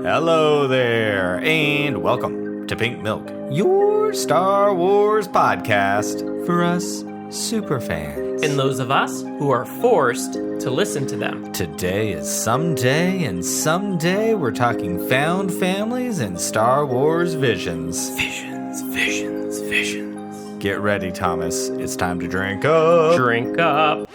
Hello there, and welcome to Pink Milk, your Star Wars podcast for us superfans. And those of us who are forced to listen to them. Today is someday, and someday we're talking found families and Star Wars visions. Visions. Get ready, Thomas. It's time to drink up. Drink up.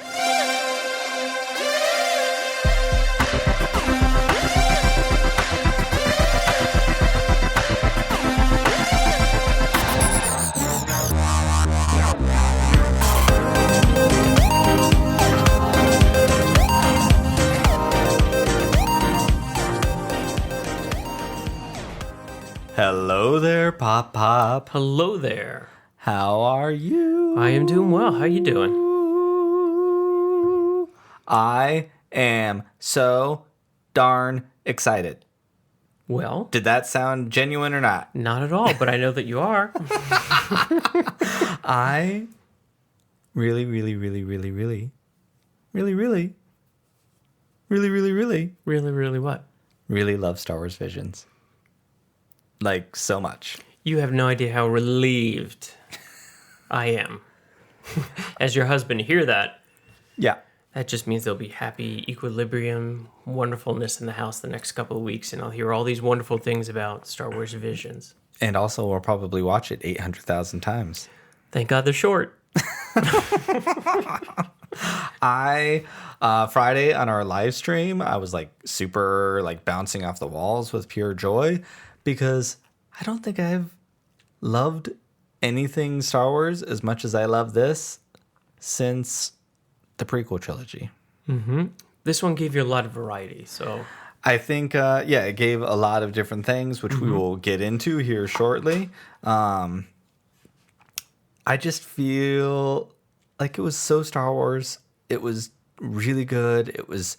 Hello there, Pop Pop. Hello there. How are you? I am doing well. How you doing? I am so darn excited. Well, Did that sound genuine or not? not at all, but I know that you are. I really Really what? really love Star Wars Visions. Like, so much. You have no idea how relieved I am. As your husband to hear that, Yeah. that just means there'll be happy equilibrium, wonderfulness in the house the next couple of weeks, and I'll hear all these wonderful things about Star Wars Visions. And also, we'll probably watch it 800,000 times. Thank God they're short. Friday on our live stream, I was like super like bouncing off the walls with pure joy because I don't think I've loved anything Star Wars as much as I love this since the prequel trilogy. This one gave you a lot of variety, so I think, it gave a lot of different things, which we will get into here shortly. I just feel like it was so Star Wars. It was really good. It was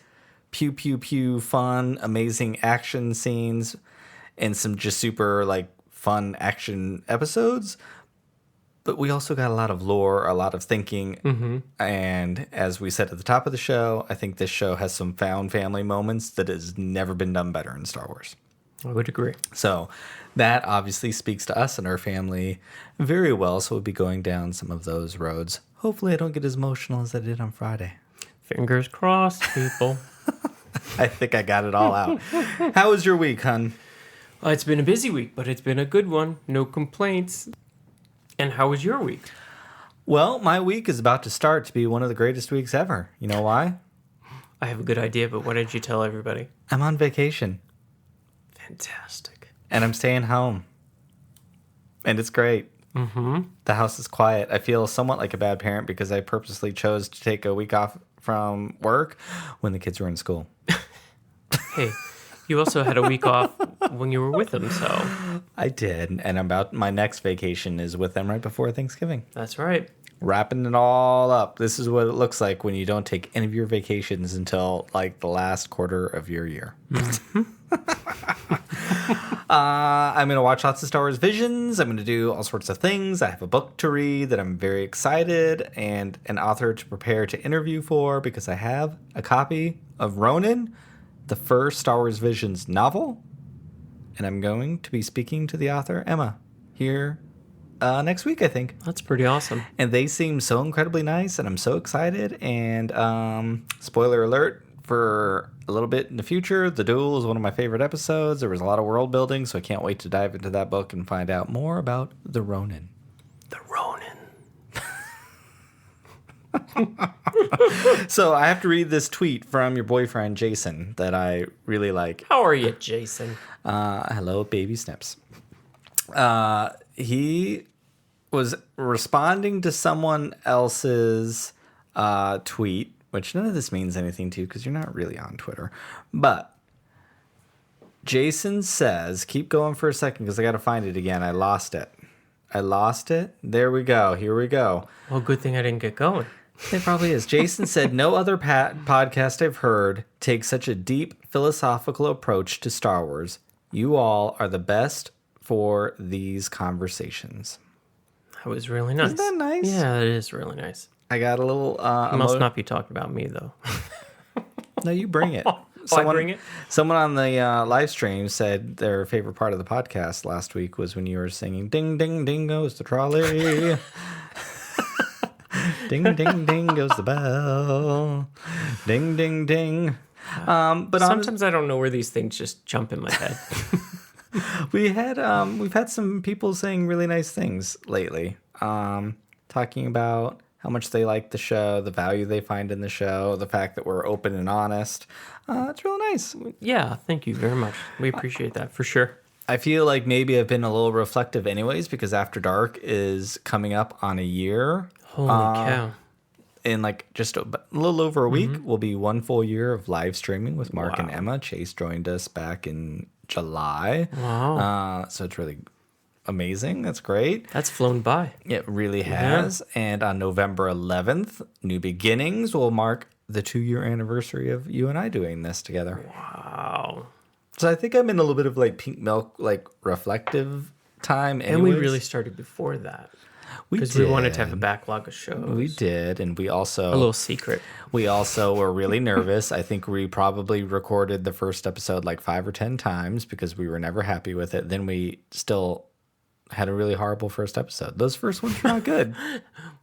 pew, pew, pew, fun, amazing action scenes, and some just super, like, fun action episodes. But we also got a lot of lore, a lot of thinking. And as we said at the top of the show, I think this show has some found family moments that has never been done better in Star Wars. I would agree. So that obviously speaks to us and our family very well. So we'll be going down some of those roads. Hopefully I don't get as emotional as I did on Friday. Fingers crossed, people. I think I got it all out. How was your week, hun? It's been a busy week, but it's been a good one. No complaints. And how was your week? Well, my week is about to start to be one of the greatest weeks ever. You know why? I have a good idea, but why didn't you tell everybody? I'm on vacation. Fantastic. And I'm staying home. And it's great. The house is quiet. I feel somewhat like a bad parent because I purposely chose to take a week off from work when the kids were in school. Hey, you also had a week off when you were with them, so I did. And my next vacation is with them right before Thanksgiving. that's right. Wrapping it all up. This is what it looks like when you don't take any of your vacations until like the last quarter of your year. I'm going to watch lots of Star Wars Visions. I'm going to do all sorts of things. I have a book to read that I'm very excited and an author to prepare to interview for because I have a copy of Ronin, the first Star Wars Visions novel. And I'm going to be speaking to the author, Emma, here next week, I think. That's pretty awesome. And they seem so incredibly nice, and I'm so excited. And spoiler alert, for a little bit in the future, The Duel is one of my favorite episodes. There was a lot of world building, so I can't wait to dive into that book and find out more about the Ronin. The Ronin. So I have to read this tweet from your boyfriend, Jason, that I really like. How are you, Jason? Hello, baby Snips. He was responding to someone else's tweet, which none of this means anything to you because you're not really on Twitter. But Jason says, keep going for a second because I got to find it again. I lost it. There we go. Here we go. Well, good thing I didn't get going. It probably is. Jason said, no other podcast I've heard takes such a deep philosophical approach to Star Wars. You all are the best for these conversations. That was really nice. Isn't that nice? Yeah, it is really nice. I got a little... You must not be talking about me, though. No, you bring it. I bring it? Someone on the live stream said their favorite part of the podcast last week was when you were singing "Ding ding ding goes the trolley." Ding ding ding goes the bell. Ding ding ding. But Sometimes I don't know where these things just jump in my head. we've had some people saying really nice things lately. Talking about how much they like the show, the value they find in the show, the fact that we're open and honest. It's really nice. Yeah, thank you very much. We appreciate that for sure. I feel like maybe I've been a little reflective anyways, because After Dark is coming up on a year. Holy cow. In like just a little over a week, will be 1 full year of live streaming with Mark and Emma. Chase joined us back in July. Wow. So it's really amazing. That's great. That's flown by. It really has. And on November 11th, New Beginnings will mark the 2-year anniversary of you and I doing this together. Wow. So I think I'm in a little bit of like pink milk, like reflective time. And we really started before that. Because we wanted to have a backlog of shows. We did. And we also... A little secret. We also were really nervous. I think we probably recorded the first episode like 5 or 10 times because we were never happy with it. Then we still had a really horrible first episode. Those first ones were not good.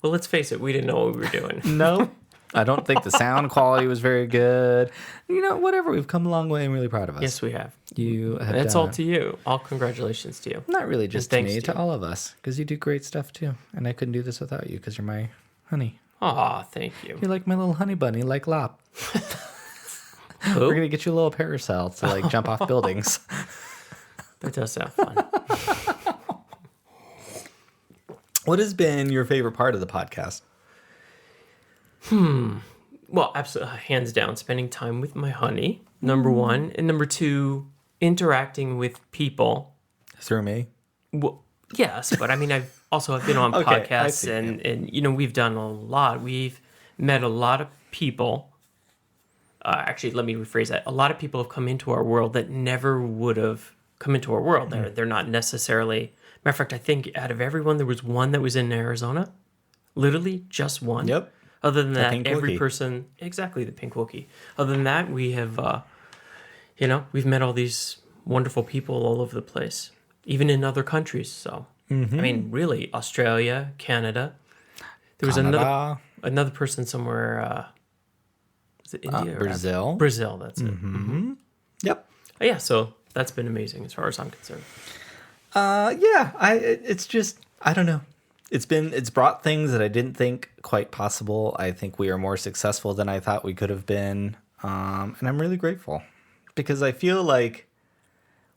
Well, let's face it. We didn't know what we were doing. No. I don't think the sound quality was very good. You know, whatever. We've come a long way. I'm really proud of us. Yes, we have. You have It's done all to you. All congratulations to you. Not really just to thanks me, to to you. all of us. Because you do great stuff too. And I couldn't do this without you because you're my honey. Aw, thank you. You're like my little honey bunny, like Lop. Who? We're going to get you a little parasol to like jump off buildings. That does sound fun. What has been your favorite part of the podcast? Well, absolutely, hands down, spending time with my honey, number one. And number two, interacting with people. Through me? Well, yes, but I mean, I've been on Okay, I podcasts see. and, you know, we've done a lot. We've met a lot of people. Actually, let me rephrase that. A lot of people have come into our world that never would have come into our world. They're not necessarily... Matter of fact, I think out of everyone, there was one that was in Arizona. Literally just one. Yep. Other than that, pink every Wookiee. person... Exactly, the pink Wookiee. Other than that, we have, we've met all these wonderful people all over the place. Even in other countries, so... I mean, really, Australia, Canada. There was another person somewhere... was it India? Or Brazil. Brazil, that's it. Yep. Yeah, so that's been amazing as far as I'm concerned. It's just, I don't know. It's brought things that I didn't think quite possible. I think we are more successful than I thought we could have been. And I'm really grateful because I feel like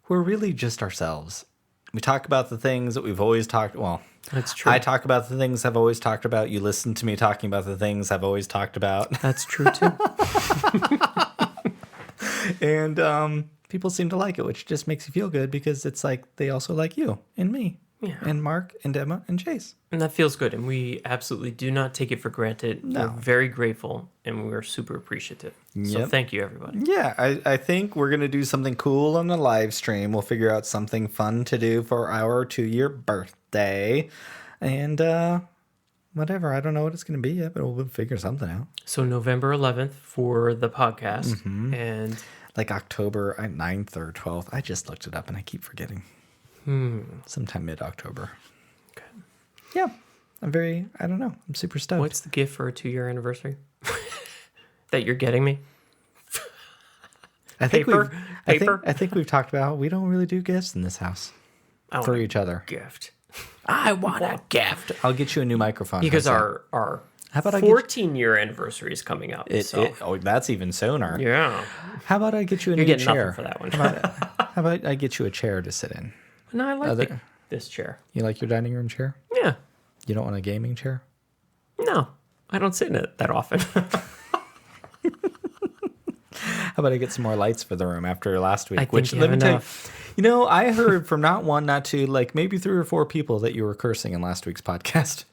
we're really just ourselves. We talk about the things that we've always talked. Well, That's true. I talk about the things I've always talked about. You listen to me talking about the things I've always talked about. That's true too. And people seem to like it, which just makes you feel good because it's like they also like you and me. Yeah. And Mark and Emma and Chase. And that feels good. And we absolutely do not take it for granted. No. We're very grateful and we're super appreciative. So Yep. thank you, everybody. Yeah, I think we're going to do something cool on the live stream. We'll figure out something fun to do for our 2-year birthday. And whatever. I don't know what it's going to be yet, but we'll figure something out. So November 11th for the podcast. And Like October 9th or 12th. I just looked it up and I keep forgetting. Sometime mid-October. okay. Yeah. I don't know. I'm super stoked. What's the gift for a 2-year anniversary that you're getting me? I think Paper? I think we've talked about we don't really do gifts in this house I want for a each other. gift. I want a gift. I'll get you a new microphone. Because How's that? our How about I get you- 14-year anniversary is coming up. So that's even sooner. yeah. How about I get you a You're new getting chair? nothing for that one. How about I get you a chair to sit in? No, I like Other- this chair. You like your dining room chair? Yeah. You don't want a gaming chair? No, I don't sit in it that often. How about I get some more lights for the room after last week? I think you have enough. You know, I heard from not one, not two, like maybe 3 or 4 people that you were cursing in last week's podcast.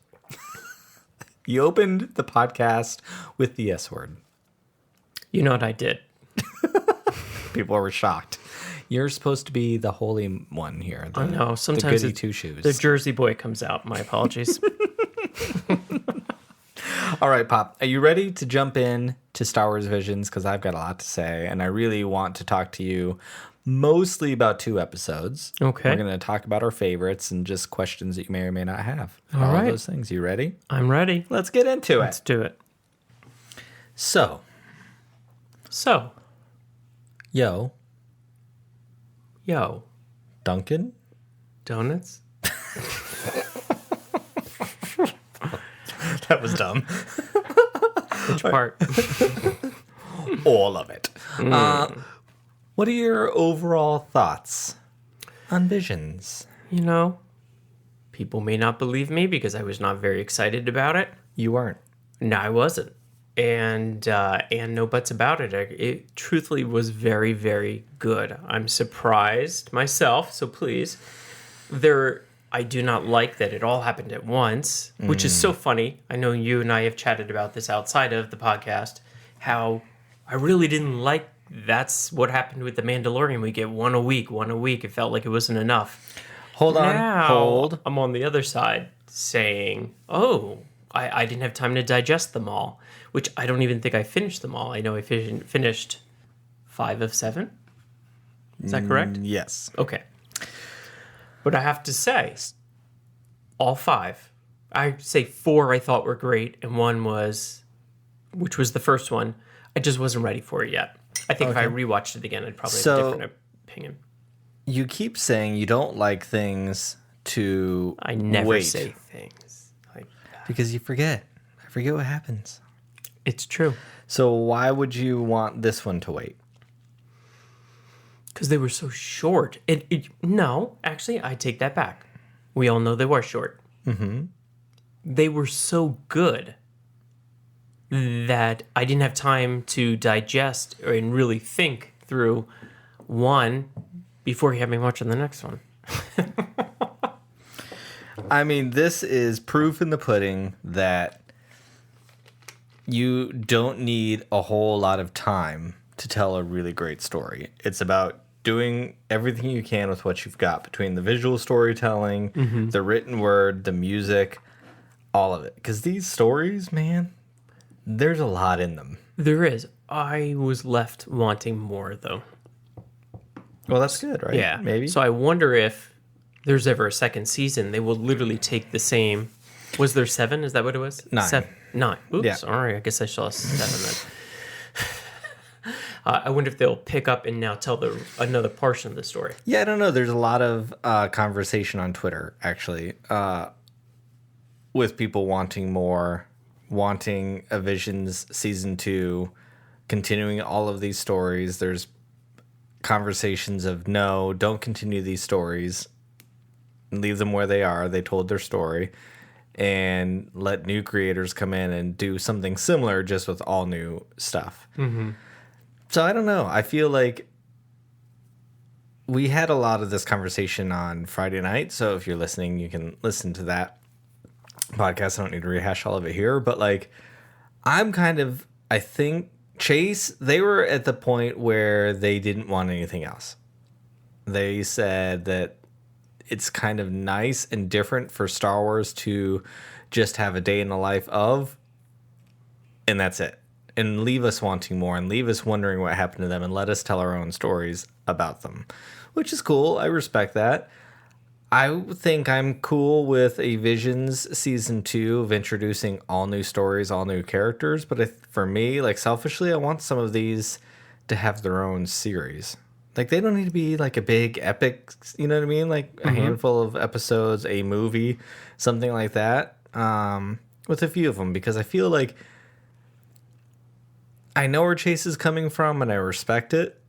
You opened the podcast with the S word. You know what I did? People were shocked. You're supposed to be the holy one here. I know. Sometimes the goody two shoes. the Jersey boy comes out. My apologies. All right, Pop. Are you ready to jump in to Star Wars Visions? Because I've got a lot to say, and I really want to talk to you mostly about 2 episodes. Okay. We're going to talk about our favorites and just questions that you may or may not have. All All right. of those things. You ready? I'm ready. Let's get into Let's it. do it. So, yo, Duncan? donuts? That was dumb. Which part? All of it. What are your overall thoughts on Visions? You know, people may not believe me because I was not very excited about it. You weren't. No, I wasn't. And no buts about it. It truthfully was very, very good. I'm surprised myself, so please. I do not like that it all happened at once, which is so funny. I know you and I have chatted about this outside of the podcast, how I really didn't like that's what happened with The Mandalorian. We get one a week. It felt like it wasn't enough. Hold on. Now, Hold. I'm on the other side saying, I didn't have time to digest them all, which I don't even think I finished them all. I know I finished 5 of 7. Is that correct? Yes. Okay. But I have to say, all 5, I'd say 4 I thought were great, and 1 which was the first one, I just wasn't ready for it yet. I think if I rewatched it again, I'd probably have a different opinion. You keep saying you don't like things to I never wait say things like that. because you forget. I forget what happens. It's true. So why would you want this one to wait? Because they were so short. No, actually, I take that back. We all know they were short. Mm-hmm. They were so good that I didn't have time to digest and really think through one before you had me watching the next one. I mean, this is proof in the pudding that you don't need a whole lot of time to tell a really great story. It's about doing everything you can with what you've got between the visual storytelling, the written word, the music, all of it. Because these stories, man, there's a lot in them. There is. I was left wanting more, though. Well, that's good, right? Yeah. Maybe. So I wonder if there's ever a second season. They will literally take the same. Was there 7? Is that what it was? 9. 9. Oops. Yeah. All right. I guess I saw 7 then. I wonder if they'll pick up and now tell another portion of the story. Yeah, I don't know. There's a lot of conversation on Twitter, actually, with people wanting more, wanting a Visions Season 2, continuing all of these stories. There's conversations of, no, don't continue these stories. Leave them where they are. They told their story. And let new creators come in and do something similar, just with all new stuff. Mm-hmm. So I don't know. I feel like we had a lot of this conversation on Friday night. So if you're listening, you can listen to that podcast. I don't need to rehash all of it here. But like, I think Chase, they were at the point where they didn't want anything else. They said that it's kind of nice and different for Star Wars to just have a day in the life of, and that's it. And leave us wanting more and leave us wondering what happened to them and let us tell our own stories about them, which is cool. I respect that. I think I'm cool with a Visions Season 2 of introducing all new stories, all new characters. But for me, like selfishly, I want some of these to have their own series. Like they don't need to be like a big epic, you know what I mean? Like a handful of episodes, a movie, something like that, with a few of them. Because I feel like I know where Chase is coming from and I respect it,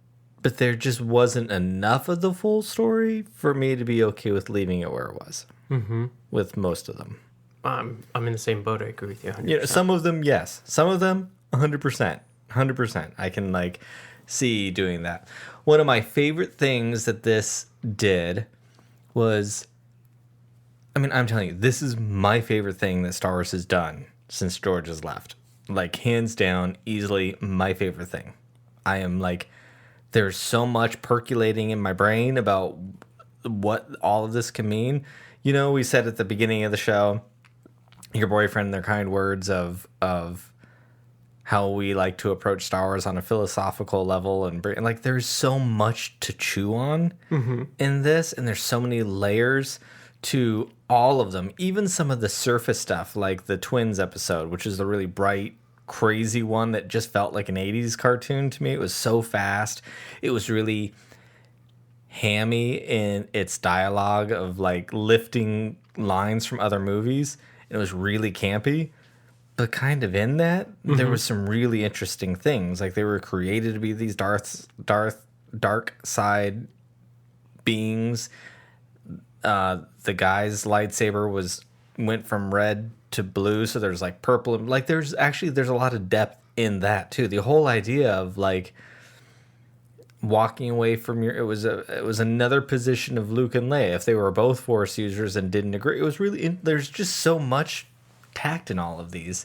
but there just wasn't enough of the full story for me to be okay with leaving it where it was. Mm-hmm. With most of them. I'm in the same boat. I agree with you 100%. You know, some of them, yes. Some of them, 100%. 100%. I can like see doing that. One of my favorite things that this did was, I mean, I'm telling you, this is my favorite thing that Star Wars has done since George has left. Like, hands down, easily my favorite thing. I am like, there's so much percolating in my brain about what all of this can mean. You know, we said at the beginning of the show your boyfriend and their kind words of how we like to approach Star Wars on a philosophical level, and like there's so much to chew on in this, and there's so many layers to all of them. Even some of the surface stuff, like the Twins episode, which is the really bright, crazy one that just felt like an 80s cartoon to me. It was so fast. It was really hammy in its dialogue of like lifting lines from other movies. It was really campy, but kind of in that there was some really interesting things. Like they were created to be these dark side beings. The guy's lightsaber went from red to blue, so there's like purple, and like there's a lot of depth in that too. The whole idea of like walking away from it was another position of Luke and Leia if they were both Force users and didn't agree. It was really there's just so much tact in all of these.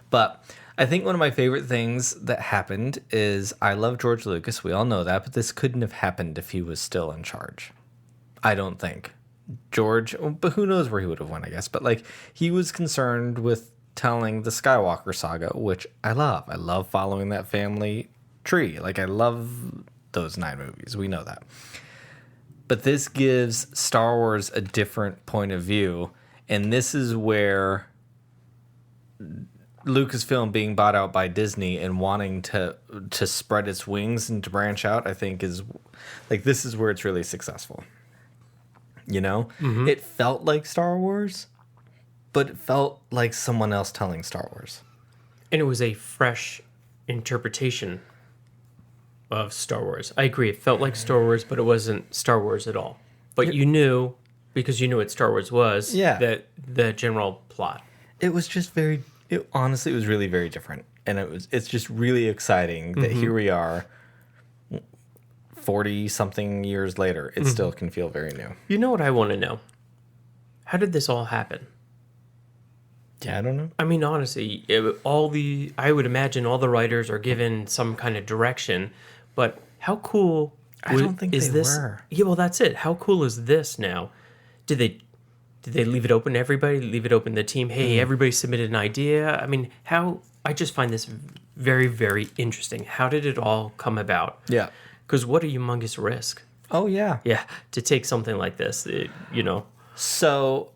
But I think one of my favorite things that happened is I love George Lucas. We all know that, but this couldn't have happened if he was still in charge. I don't think. George, but who knows where he would have went, I guess. But like he was concerned with telling the Skywalker saga, which I love. I love following that family tree. Like I love those 9 movies. We know that. But this gives Star Wars a different point of view. And this is where Lucasfilm being bought out by Disney and wanting to spread its wings and to branch out, I think is like, this is where it's really successful. You know, it felt like Star Wars, but it felt like someone else telling Star Wars. And it was a fresh interpretation of Star Wars. I agree. It felt like Star Wars, but it wasn't Star Wars at all. But you knew, because you knew what Star Wars was, that the general plot. It was just honestly, it was really very different. And it's just really exciting that here we are, 40-something years later, it still can feel very new. You know what I want to know? How did this all happen? Yeah, I don't know. I mean, honestly, I would imagine all the writers are given some kind of direction, but how cool I don't think is they this? were. Yeah, well, that's it. How cool is this now? Did they leave it open to everybody? Leave it open to the team? Hey, everybody submitted an idea. I mean, I just find this very, very interesting. How did it all come about? Yeah. Because what a humongous risk. Oh, yeah. Yeah, to take something like this, So,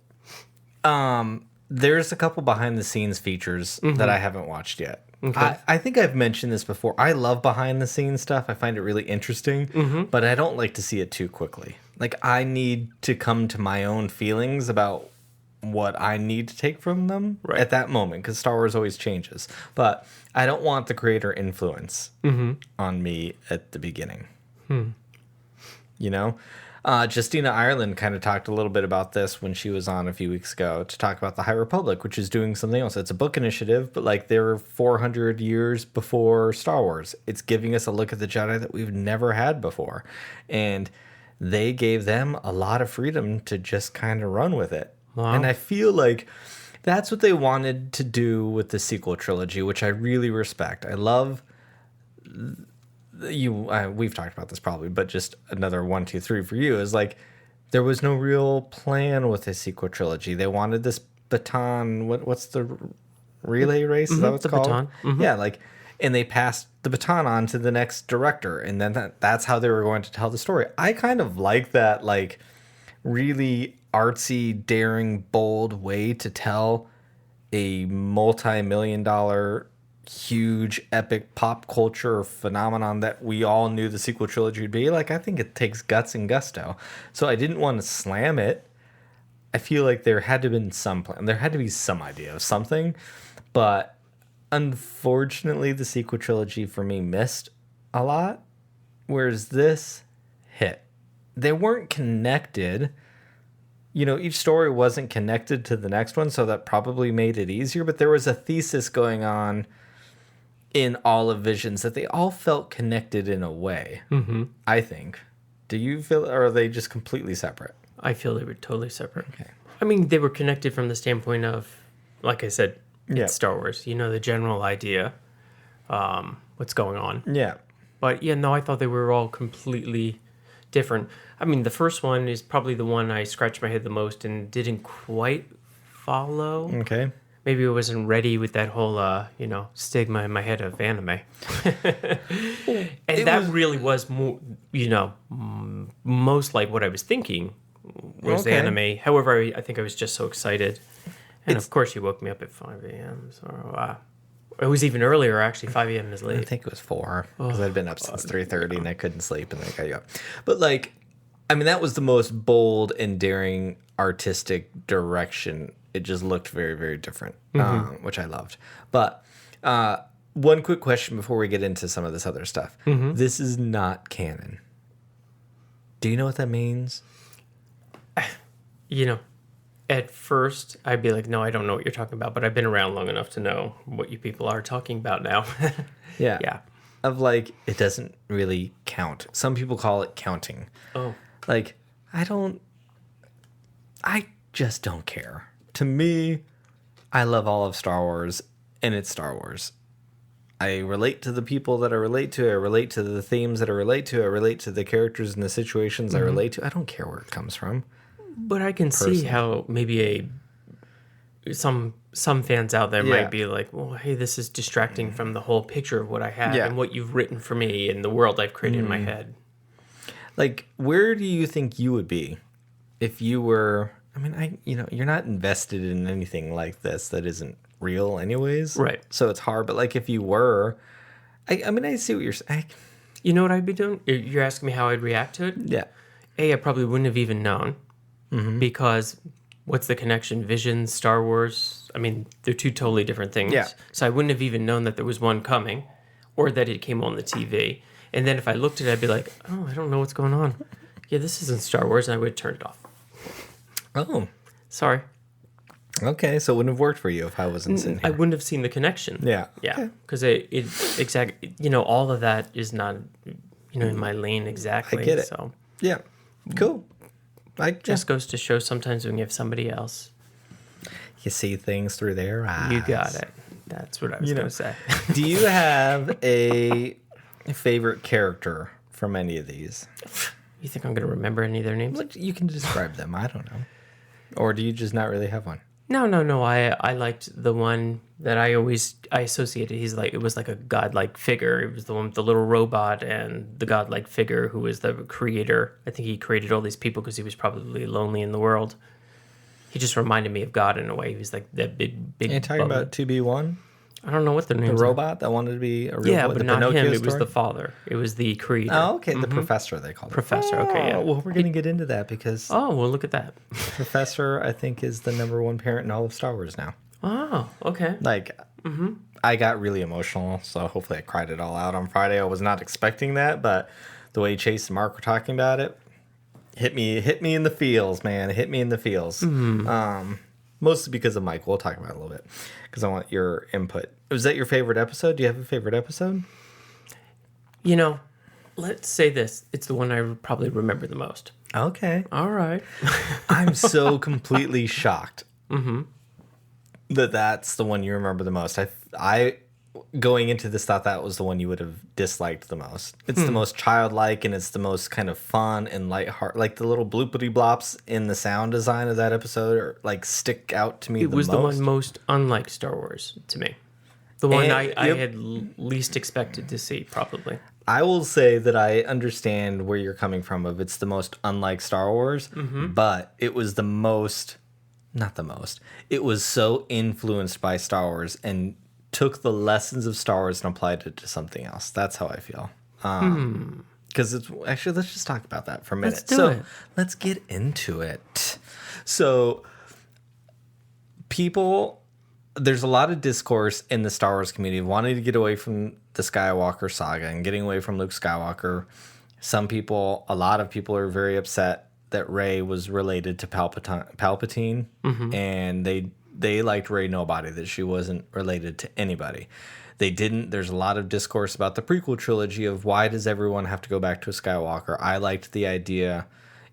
there's a couple behind-the-scenes features that I haven't watched yet. Okay. I think I've mentioned this before. I love behind-the-scenes stuff. I find it really interesting, but I don't like to see it too quickly. Like, I need to come to my own feelings about what I need to take from them at that moment, because Star Wars always changes. But I don't want the creator influence on me at the beginning. You know? Justina Ireland kind of talked a little bit about this when she was on a few weeks ago to talk about the High Republic, which is doing something else. It's a book initiative, but like they're 400 years before Star Wars. It's giving us a look at the Jedi that we've never had before. And they gave them a lot of freedom to just kind of run with it. Wow. And I feel like that's what they wanted to do with the sequel trilogy, which I really respect. I love we've talked about this probably, but just another 1, 2, 3 for you is like there was no real plan with the sequel trilogy. They wanted this baton. What's the relay race? Is that what it's called? Baton. Yeah, like, and they passed the baton on to the next director, and then that's how they were going to tell the story. I kind of like that, like, really artsy, daring, bold way to tell a multi-million-dollar, huge, epic pop culture phenomenon that we all knew the sequel trilogy would be. Like, I think it takes guts and gusto. So I didn't want to slam it. I feel like there had to have been some plan. There had to be some idea of something. But unfortunately, the sequel trilogy for me missed a lot. Whereas this hit. They weren't connected. You know, each story wasn't connected to the next one, so that probably made it easier. But there was a thesis going on in all of Visions that they all felt connected in a way, I think. Do you feel, or are they just completely separate? I feel they were totally separate. Okay. I mean, they were connected from the standpoint of, like I said, it's Star Wars. You know, the general idea, what's going on. Yeah. But, yeah, no, I thought they were all completely different. I mean, the first one is probably the one I scratched my head the most and didn't quite follow. Okay. maybe I wasn't ready with that whole, stigma in my head of anime. And that really was more, most like what I was thinking was anime. However, I think I was just so excited. And of course, you woke me up at 5 a.m. So it was even earlier, actually. 5 a.m. is late. I think it was 4 because I'd been up since 3:30 and I couldn't sleep and then I got you up. But like, I mean, that was the most bold and daring artistic direction. It just looked very, very different, which I loved. But one quick question before we get into some of this other stuff. This is not canon. Do you know what that means? At first, I'd be like, no, I don't know what you're talking about, but I've been around long enough to know what you people are talking about now. Yeah. Yeah. Of like, it doesn't really count. Some people call it counting. Oh. Like, I just don't care. To me, I love all of Star Wars, and it's Star Wars. I relate to the people that I relate to. I relate to the themes that I relate to. I relate to the characters and the situations I relate to. I don't care where it comes from. But I can see how maybe some fans out there might be like, well, hey, this is distracting from the whole picture of what I have and what you've written for me and the world I've created in my head. Like, where do you think you would be if you were... I mean, you're not invested in anything like this that isn't real anyways. Right. So it's hard. But, like, if you were... I mean, I see what you're saying. You know what I'd be doing? You're asking me how I'd react to it? Yeah. I probably wouldn't have even known. Because what's the connection? Visions, Star Wars? I mean, they're two totally different things. Yeah. So I wouldn't have even known that there was one coming or that it came on the TV. And then if I looked at it, I'd be like, oh, I don't know what's going on. Yeah, this isn't Star Wars. And I would have turned it off. Oh. Sorry. Okay, so it wouldn't have worked for you if I wasn't sitting here. I wouldn't have seen the connection. Yeah. Yeah. Because all of that is not, in my lane exactly. I get it. So Yeah. Cool. just goes to show sometimes when you have somebody else. You see things through their eyes. You got it. That's what I was going to say. Do you have a favorite character from any of these? You think I'm going to remember any of their names? Look, you can describe them. I don't know. Or do you just not really have one? No. I liked the one that I associated. It was like a godlike figure. It was the one with the little robot and the godlike figure who was the creator. I think he created all these people because he was probably lonely in the world. He just reminded me of God in a way. He was like that big. Are you talking about TO-B1? I don't know what the name. The robot that wanted to be a real boy, but the not Pinocchio him. It story? was the father. It was the creator. Oh, okay. The professor, they call it. Professor. Okay, yeah. Well, we're going to get into that because Oh, well, look at that. Professor, I think, is the number one parent in all of Star Wars now. Oh, okay. Like, I got really emotional, so hopefully I cried it all out on Friday. I was not expecting that, but the way Chase and Mark were talking about it hit me in the feels, man. It hit me in the feels. Mostly because of Mike. We'll talk about it a little bit because I want your input. Was that your favorite episode? Do you have a favorite episode? Let's say this. It's the one I probably remember the most. Okay. All right. I'm so completely shocked that that's the one you remember the most. I going into this thought that was the one you would have disliked the most. It's the most childlike and it's the most kind of fun and lighthearted. Like the little bloopity blops in the sound design of that episode are like stick out to me. It was the one most unlike Star Wars to me. The one I had least expected to see, probably. I will say that I understand where you're coming from of it's the most unlike Star Wars, but it was the most, not the most, it was so influenced by Star Wars and took the lessons of Star Wars and applied it to something else. That's how I feel. Because it's actually, let's just talk about that for a minute. Let's do it. Let's get into it. So there's a lot of discourse in the Star Wars community wanting to get away from the Skywalker saga and getting away from Luke Skywalker. A lot of people are very upset that Rey was related to Palpatine, and they liked Rey nobody, that she wasn't related to anybody. There's a lot of discourse about the prequel trilogy of why does everyone have to go back to a Skywalker. I liked the idea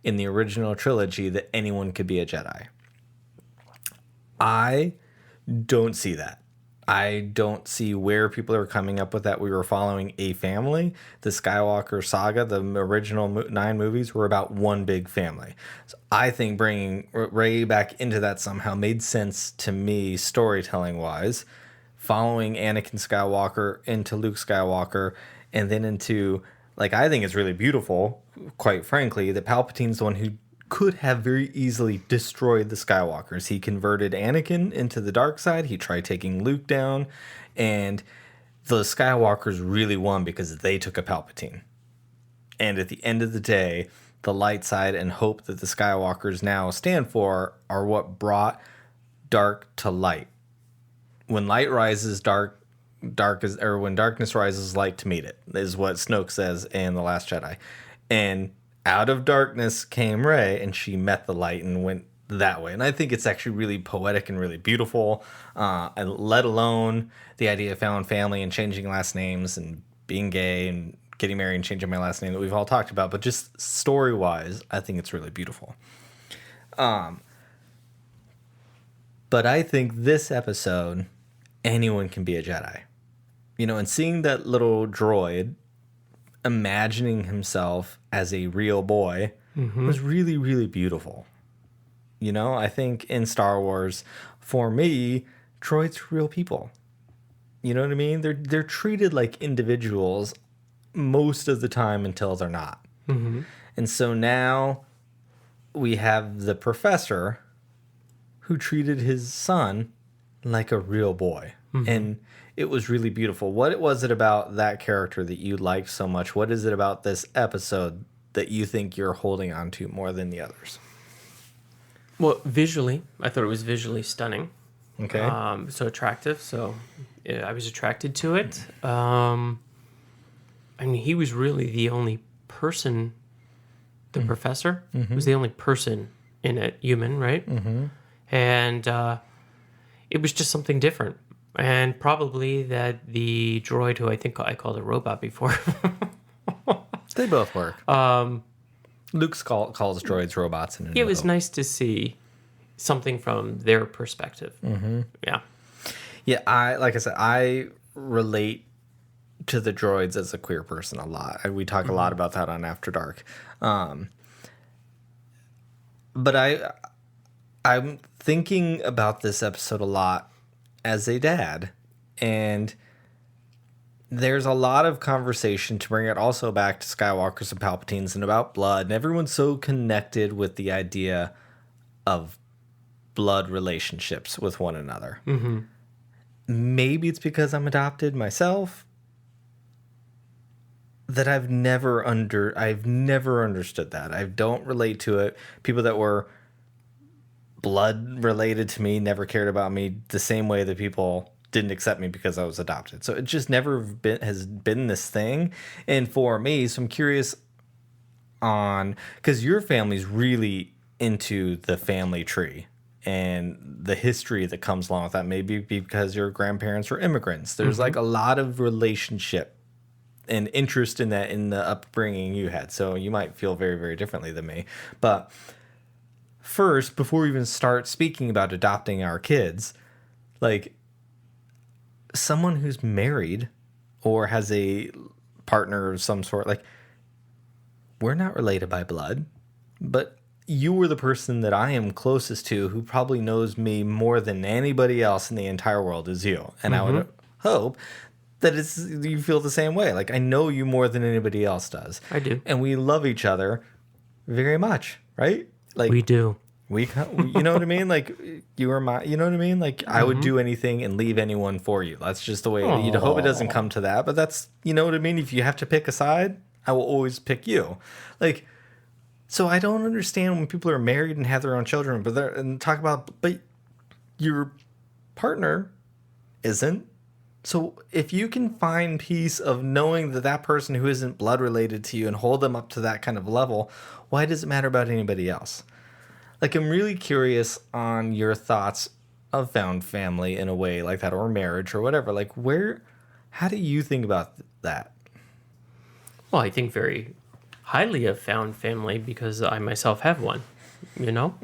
in the original trilogy that anyone could be a Jedi. I don't see that. I don't see where people are coming up with that. We were following a family. The Skywalker saga, the original 9 movies, were about one big family. So I think bringing Rey back into that somehow made sense to me, storytelling-wise. Following Anakin Skywalker into Luke Skywalker, and then into, like, I think it's really beautiful, quite frankly, that Palpatine's the one who could have very easily destroyed the Skywalkers. He converted Anakin into the dark side. He tried taking Luke down, and the Skywalkers really won because they took a Palpatine. And at the end of the day, the light side and hope that the Skywalkers now stand for are what brought dark to light. When light rises, dark is, or when darkness rises, light to meet it, is what Snoke says in The Last Jedi. And out of darkness came Rey, and she met the light and went that way. And I think it's actually really poetic and really beautiful. And let alone the idea of found family and changing last names and being gay and getting married and changing my last name that we've all talked about. But just story-wise, I think it's really beautiful. But I think this episode, anyone can be a Jedi. You know, and seeing that little droid imagining himself as a real boy was really, really beautiful. You know, I think in Star Wars, for me, droids are real people. You know what I mean? They're treated like individuals most of the time until they're not. And so now we have the professor who treated his son like a real boy. And it was really beautiful. What was it about that character that you liked so much? What is it about this episode that you think you're holding on to more than the others? Well, visually, I thought it was visually stunning. Okay. So attractive. So yeah, I was attracted to it. I mean, he was really the only person, the professor was the only person in it, human, right? And it was just something different. And probably that the droid, who I think I called a robot before. They both work. Luke calls droids robots. It was nice to see something from their perspective. Yeah. Yeah, like I said, I relate to the droids as a queer person a lot. We talk a lot about that on After Dark. But I'm thinking about this episode a lot as a dad, and there's a lot of conversation to bring it also back to Skywalkers and Palpatines and about blood, and everyone's so connected with the idea of blood relationships with one another. Maybe it's because I'm adopted myself that I've never understood that. I don't relate to it. People that were blood related to me never cared about me the same way that people didn't accept me because I was adopted. So it just never has been this thing. And for me, so I'm curious on, because your family's really into the family tree and the history that comes along with that. Maybe because your grandparents were immigrants. There's like a lot of relationship and interest in that in the upbringing you had. So you might feel very, very differently than me. But first, before we even start speaking about adopting our kids, like someone who's married or has a partner of some sort, like we're not related by blood, but you were the person that I am closest to who probably knows me more than anybody else in the entire world is you. And I would hope that you feel the same way. Like I know you more than anybody else does. I do. And we love each other very much, right? Like We do. You know what I mean? Like you are my, you know what I mean? Like I would do anything and leave anyone for you. That's just the way. You'd hope it doesn't come to that, but that's, you know what I mean? If you have to pick a side, I will always pick you. Like, so I don't understand when people are married and have their own children, but your partner isn't. So if you can find peace of knowing that that person who isn't blood related to you and hold them up to that kind of level, why does it matter about anybody else? Like, I'm really curious on your thoughts of found family in a way like that, or marriage or whatever. Like, how do you think about that? Well, I think very highly of found family because I myself have one, you know?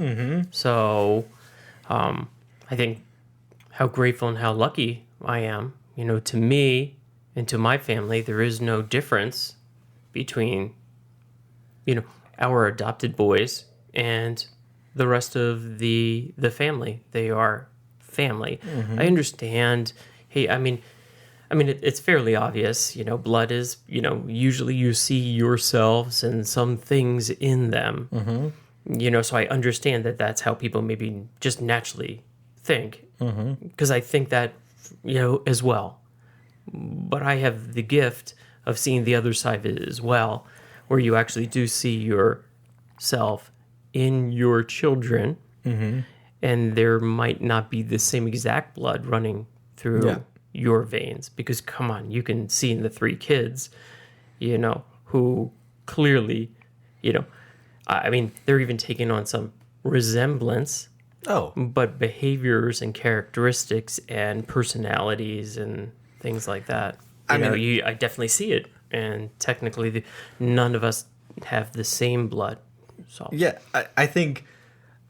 So I think how grateful and how lucky I am. You know, to me and to my family, there is no difference between, you know, our adopted boys and the rest of the family. They are family. I understand. Hey, I mean, it's fairly obvious. You know, blood is. You know, usually you see yourselves and some things in them. You know, so I understand that that's how people maybe just naturally think. Because I think that, you know, as well. But I have the gift of seeing the other side of it as well, where you actually do see yourself in your children, and there might not be the same exact blood running through your veins. Because, come on, you can see in the 3 kids, you know, who clearly, you know, I mean, they're even taking on some resemblance. But behaviors and characteristics and personalities and things like that. I definitely see it. And technically, none of us have the same blood. So Yeah, I think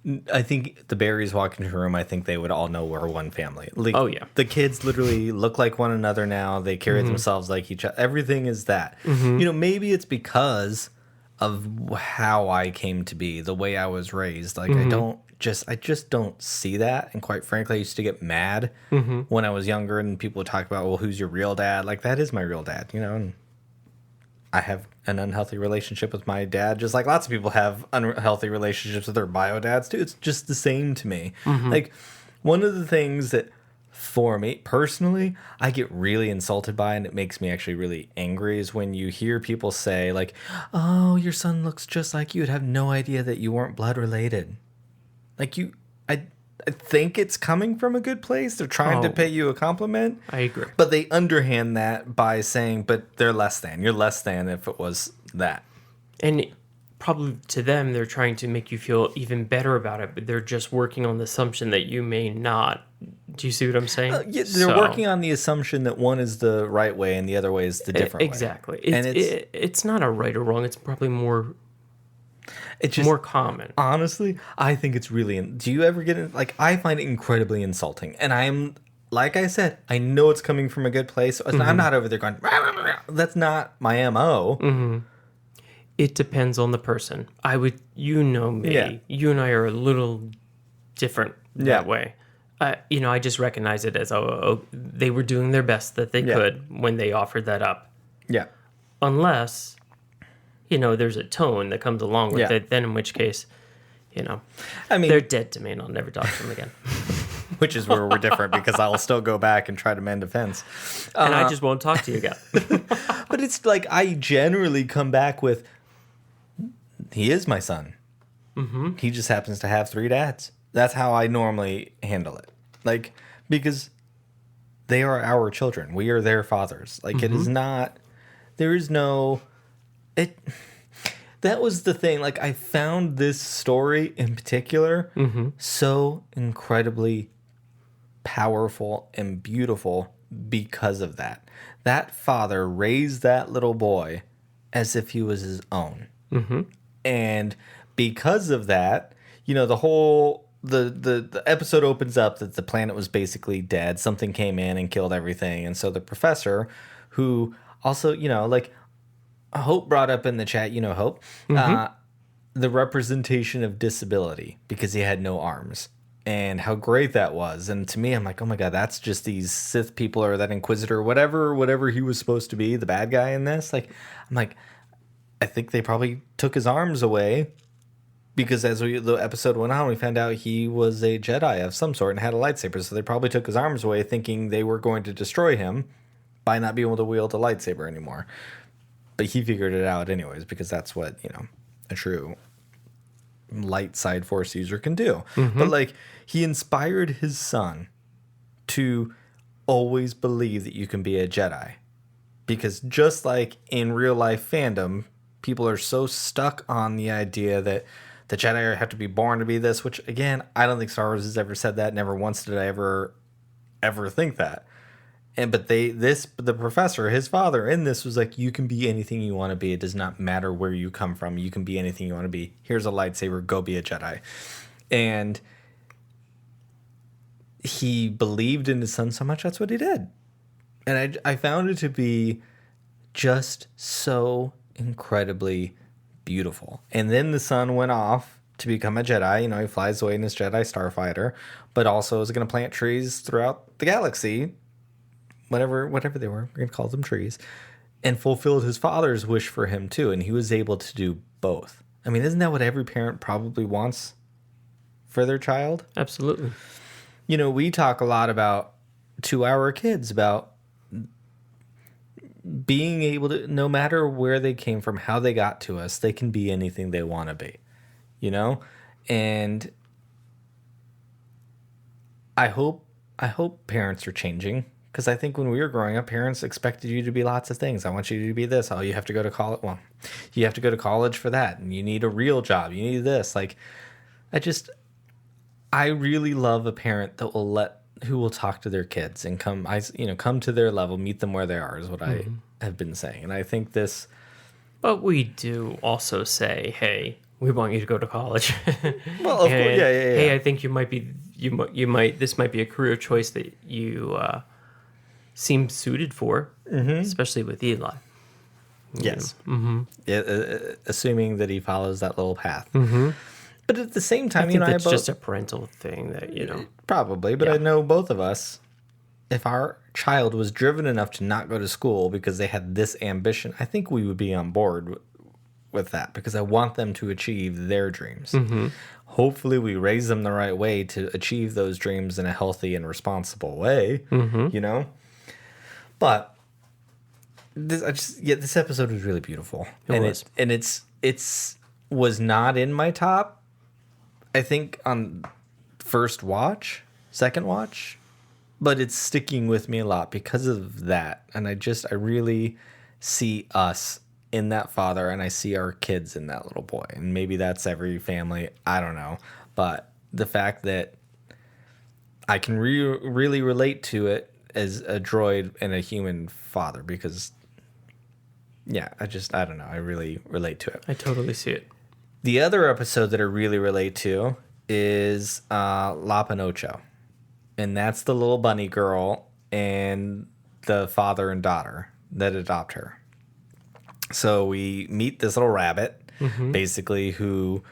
the Barrys walk into a room, I think they would all know we're one family. Like, oh, yeah. The kids literally look like one another now. They carry themselves like each other. Everything is that. You know, maybe it's because of how I came to be, the way I was raised. Like, I just don't see that. And quite frankly, I used to get mad when I was younger and people would talk about, well, who's your real dad? Like, that is my real dad, you know? And I have an unhealthy relationship with my dad, just like lots of people have unhealthy relationships with their bio dads too. It's just the same to me. Like, one of the things that, for me personally, I get really insulted by, and it makes me actually really angry, is when you hear people say, like, oh, your son looks just like you. You'd have no idea that you weren't blood related. Like, I think it's coming from a good place. They're trying to pay you a compliment. I agree. But they underhand that by saying, but they're less than. You're less than if it was that. And probably to them, they're trying to make you feel even better about it, but they're just working on the assumption that you may not. Do you see what I'm saying? Yeah, they're working on the assumption that one is the right way and the other way is the different way. Exactly. It's not a right or wrong. It's probably more... It's just more common. Honestly, I think it's really... Do you ever get it? Like, I find it incredibly insulting. And I'm, like I said, I know it's coming from a good place. I'm not over there going, rah, rah, rah. That's not my MO. It depends on the person. You know me. Yeah. You and I are a little different that way. You know, I just recognize it as, they were doing their best that they could when they offered that up. Yeah. Unless... you know, there's a tone that comes along with it, then in which case, you know, I mean, they're dead to me and I'll never talk to them again. Which is where we're different, because I'll still go back and try to mend a fence. And I just won't talk to you again. But it's like, I generally come back with, he is my son. He just happens to have 3 dads. That's how I normally handle it. Like, because they are our children. We are their fathers. Like, it is not, there is no... That was the thing. Like, I found this story in particular so incredibly powerful and beautiful because of that. That father raised that little boy as if he was his own. And because of that, you know, the whole... The episode opens up that the planet was basically dead. Something came in and killed everything. And so the professor, who also, you know, like... Hope brought up in the chat, you know, Hope, the representation of disability, because he had no arms, and how great that was. And to me, I'm like, oh my God, that's just these Sith people, or that Inquisitor, whatever he was supposed to be, the bad guy in this. Like, I'm like, I think they probably took his arms away, because as the episode went on, we found out he was a Jedi of some sort and had a lightsaber. So they probably took his arms away, thinking they were going to destroy him by not being able to wield a lightsaber anymore. But he figured it out anyways, because that's what, you know, a true light side force user can do. But, like, he inspired his son to always believe that you can be a Jedi. Because just like in real life fandom, people are so stuck on the idea that the Jedi have to be born to be this, which, again, I don't think Star Wars has ever said that. Never once did I ever think that. But the professor, his father in this, was like, you can be anything you want to be. It does not matter where you come from. You can be anything you want to be. Here's a lightsaber. Go be a Jedi. And he believed in his son so much, that's what he did. And I found it to be just so incredibly beautiful. And then the son went off to become a Jedi. You know, he flies away in his Jedi starfighter, but also is going to plant trees throughout the galaxy, whatever they were. We're going to call them trees, and fulfilled his father's wish for him too. And he was able to do both. I mean, isn't that what every parent probably wants for their child? Absolutely. You know, we talk a lot to our kids about being able to, no matter where they came from, how they got to us, they can be anything they want to be, you know? And I hope parents are changing, because I think when we were growing up, parents expected you to be lots of things. I want you to be this. Oh, you have to go to college. Well, you have to go to college for that, and you need a real job. You need this. Like, I really love a parent that who will talk to their kids and come to their level, meet them where they are, is what I have been saying. And I think this. But we do also say, hey, we want you to go to college. Well, of course, yeah. Hey, I think you might this might be a career choice that you seem suited for, especially with Eli. Yes. Assuming that he follows that little path. But at the same time, I think that's just a parental thing that, Probably, but I know both of us, if our child was driven enough to not go to school because they had this ambition, I think we would be on board with that, because I want them to achieve their dreams. Hopefully we raise them the right way to achieve those dreams in a healthy and responsible way, you know? But this episode was really beautiful. It was not in my top, I think, on second watch, but it's sticking with me a lot because of that. And I really see us in that father, and I see our kids in that little boy. And maybe that's every family, I don't know. But the fact that I can really relate to it as a droid and a human father, because, yeah, I don't know. I really relate to it. I totally see it. The other episode that I really relate to is Lop and Ocho. And that's the little bunny girl and the father and daughter that adopt her. So we meet this little rabbit, basically, who...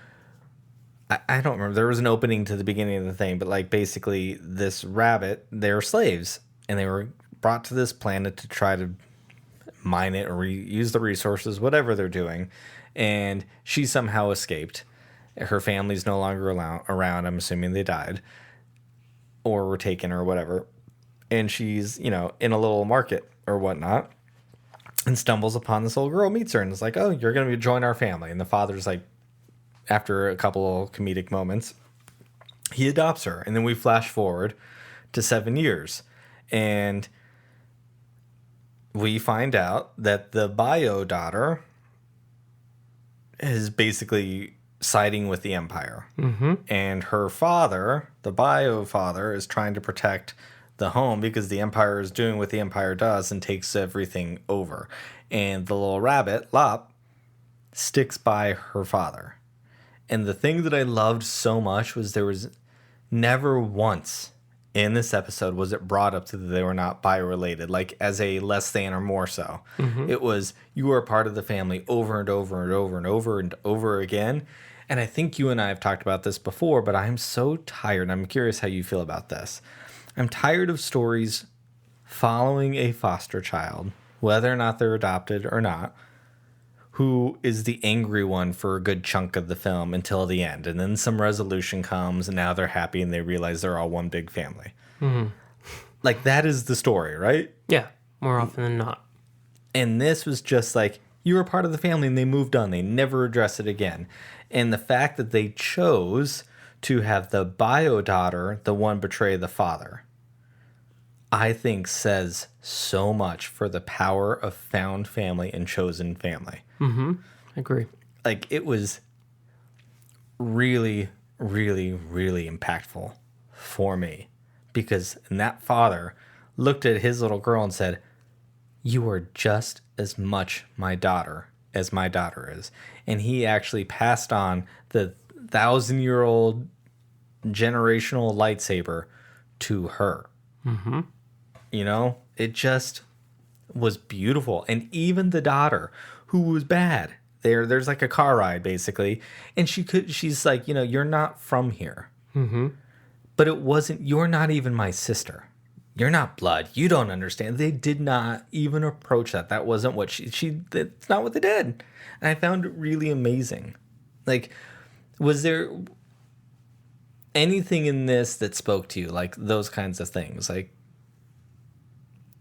I don't remember. There was an opening to the beginning of the thing, but like basically this rabbit, they're slaves. And they were brought to this planet to try to mine it or use the resources, whatever they're doing. And she somehow escaped. Her family's no longer around. I'm assuming they died or were taken or whatever. And she's, in a little market or whatnot, and stumbles upon this little girl, meets her, and is like, oh, you're going to join our family. And the father's like, after a couple of comedic moments, he adopts her. And then we flash forward to 7 years. And we find out that the bio daughter is basically siding with the Empire. And her father, the bio father, is trying to protect the home because the Empire is doing what the Empire does and takes everything over. And the little rabbit, Lop, sticks by her father. And the thing that I loved so much was there was never once in this episode was it brought up that they were not bi-related, like as a less than or more so. It was, you are part of the family over and over and over and over and over again. And I think you and I have talked about this before, but I'm so tired. I'm curious how you feel about this. I'm tired of stories following a foster child, whether or not they're adopted or not, who is the angry one for a good chunk of the film until the end. And then some resolution comes, and now they're happy, and they realize they're all one big family. Like, that is the story, right? Yeah, more often than not. And this was just like, you were part of the family, and they moved on. They never address it again. And the fact that they chose to have the bio daughter, the one betray the father, I think says so much for the power of found family and chosen family. I agree. Like, it was really, really, really impactful for me, because that father looked at his little girl and said, you are just as much my daughter as my daughter is. And he actually passed on the 1,000-year-old generational lightsaber to her. You know, it just was beautiful. And even the daughter, who was bad, there's like a car ride basically, and she's like, you know, you're not from here. But it wasn't, you're not even my sister. You're not blood. You don't understand. They did not even approach that. That wasn't what that's not what they did. And I found it really amazing. Like, was there anything in this that spoke to you? Like those kinds of things? Like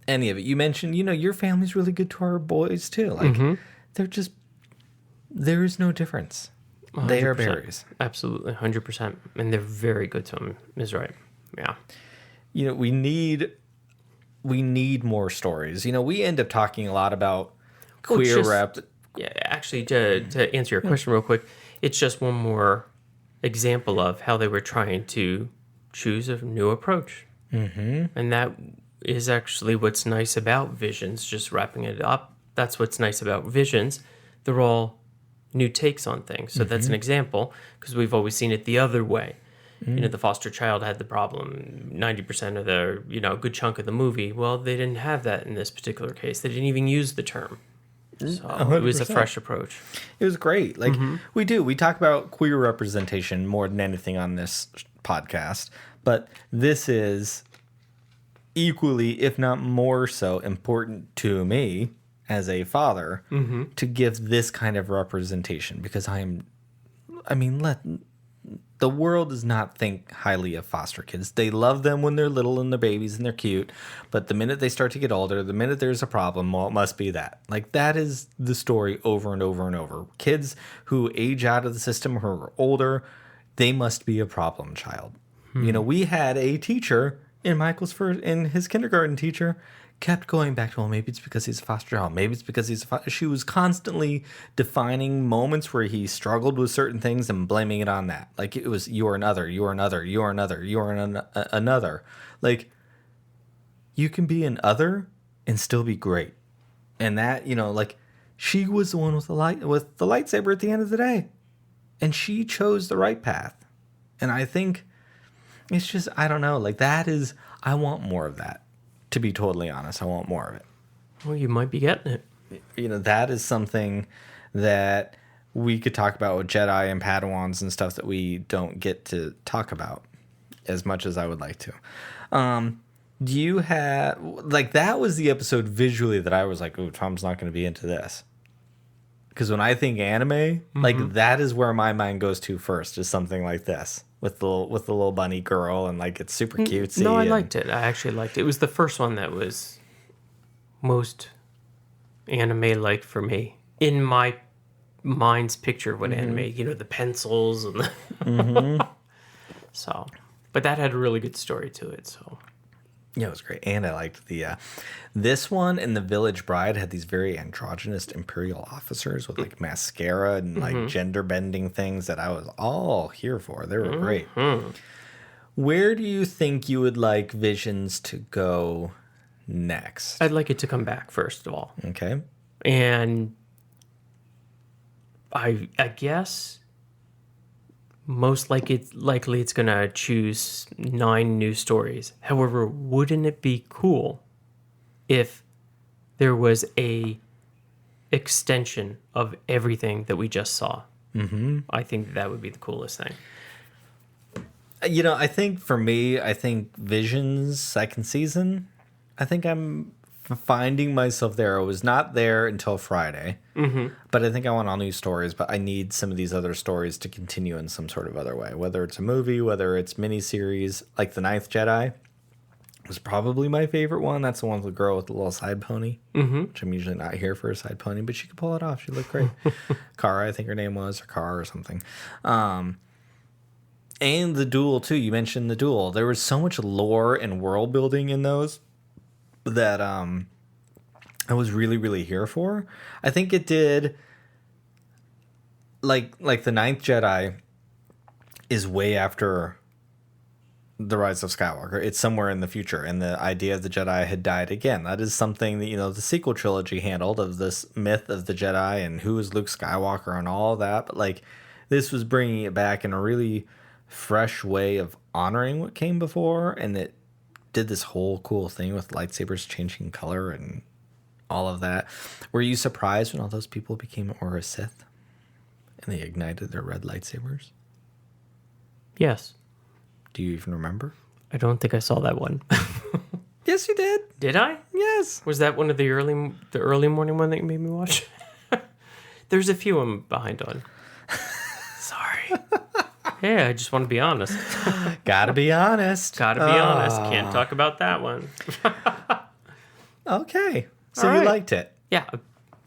any of it? You mentioned, you know, your family's really good to our boys too. Like there is no difference. 100%. They are berries. Absolutely, 100%. And they're very good to them, is right. Yeah. You know, we need more stories. You know, we end up talking a lot about queer rep. Yeah, actually, to answer your question real quick, it's just one more example of how they were trying to choose a new approach. And that is actually what's nice about Visions, just wrapping it up. That's what's nice about Visions. They're all new takes on things. So that's an example, because we've always seen it the other way. You know, the foster child had the problem 90% of the, you know, good chunk of the movie. Well, they didn't have that in this particular case. They didn't even use the term. So 100%. It was a fresh approach. It was great. Like we talk about queer representation more than anything on this podcast, but this is equally, if not more so, important to me as a father to give this kind of representation, because the world does not think highly of foster kids. They love them when they're little and they're babies and they're cute, but the minute they start to get older, the minute there's a problem, well, it must be that. Like, that is the story over and over and over. Kids who age out of the system, who are older, they must be a problem child. You know, we had a teacher in his kindergarten teacher kept going back to, well, maybe it's because he's a foster child. Maybe it's because she was constantly defining moments where he struggled with certain things and blaming it on that. Like, it was, you're another, you're another, you're another, you're another. Like, you can be an other and still be great. And that, you know, like, she was the one with the lightsaber at the end of the day. And she chose the right path. And I think it's just, I don't know, like, I want more of that. To be totally honest, I want more of it. Well, you might be getting it. You know, that is something that we could talk about with Jedi and Padawans and stuff that we don't get to talk about as much as I would like to. Do you have, like, that was the episode visually that I was like, oh, Tom's not going to be into this. Because when I think anime, like, that is where my mind goes to first, is something like this. With the little bunny girl, and like, it's super cutesy. No, I liked it. I actually liked it. It was the first one that was most anime-like for me. In my mind's picture of what anime, you know, the pencils and the so, but that had a really good story to it. So yeah, it was great. And I liked this one, and the Village Bride had these very androgynous Imperial officers with like mascara and like gender bending things that I was all here for. They were great. Where do you think you would like Visions to go next? I'd like it to come back, first of all. Okay. And I guess most likely it's going to choose 9 new stories. However, wouldn't it be cool if there was a extension of everything that we just saw? I think that would be the coolest thing. You know, I think for me, Visions second season, I think I'm finding myself there. I was not there until Friday, but I think I want all new stories, but I need some of these other stories to continue in some sort of other way, whether it's a movie, whether it's miniseries. Like The Ninth Jedi was probably my favorite one. That's the one with the girl with the little side pony, which I'm usually not here for a side pony, but she could pull it off. She looked great. Kara, I think her name was, or Kara or something. And the Duel too. You mentioned the Duel. There was so much lore and world building in those that I was really, really here for. I think it did, like The Ninth Jedi is way after The Rise of Skywalker. It's somewhere in the future, and the idea of the Jedi had died again. That is something that, you know, the sequel trilogy handled, of this myth of the Jedi and who is Luke Skywalker and all that. But like, this was bringing it back in a really fresh way of honoring what came before, and that did this whole cool thing with lightsabers changing color and all of that. Were you surprised when all those people became Aura Sith and they ignited their red lightsabers? Yes. Do you even remember? I don't think I saw that one. Yes, you did. Did I? Yes. Was that one of the early morning one that you made me watch? There's a few I'm behind on. Sorry. Yeah, I just want to be honest. Gotta be honest. Gotta be honest. Can't talk about that one. Okay. So All you right. liked it. Yeah.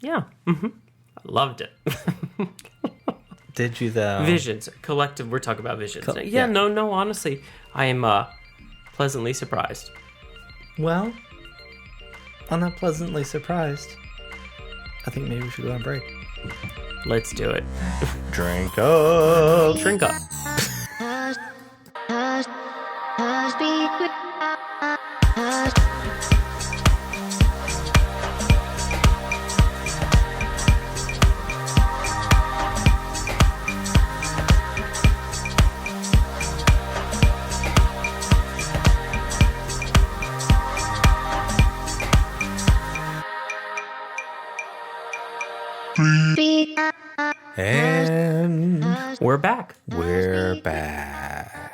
Yeah. I loved it. Did you though? Visions. Collective. We're talking about visions. Yeah. Yeah, no, honestly. I am pleasantly surprised. Well, I'm not pleasantly surprised. I think maybe we should go on break. Let's do it. Drink up. Drink up. And We're back. we're back.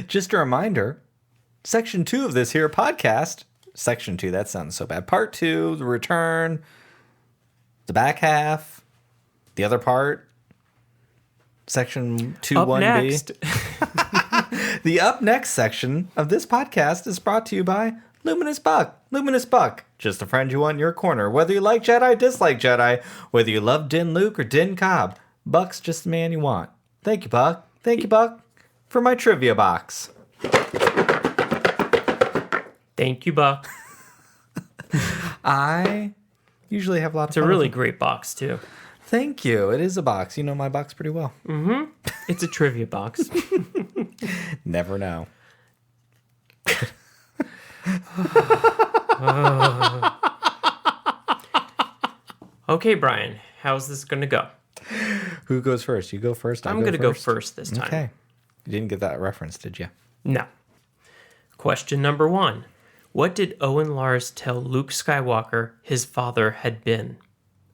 Just a reminder, section 2 of this here podcast, section 2, that sounds so bad. Part 2, the return, the back half, the other part, section 2, Up 1B. next. The up next section of this podcast is brought to you by Luminous Buck. Luminous Buck, just the friend you want in your corner. Whether you like Jedi, dislike Jedi, whether you love Din Luke or Din Cobb, Buck's just the man you want. Thank you, Buck. Thank you, Buck, for my trivia box. Thank you, Buck. I usually have a lot of It's a fun really with great box, too. them. Thank you. It is a box. You know my box pretty well. It's a trivia box. Never know. Okay, Brian, how's this going to go? Who goes first? You go first. I'm going to go first this time. Okay. You didn't get that reference, did you? No. Question number 1. What did Owen Lars tell Luke Skywalker his father had been?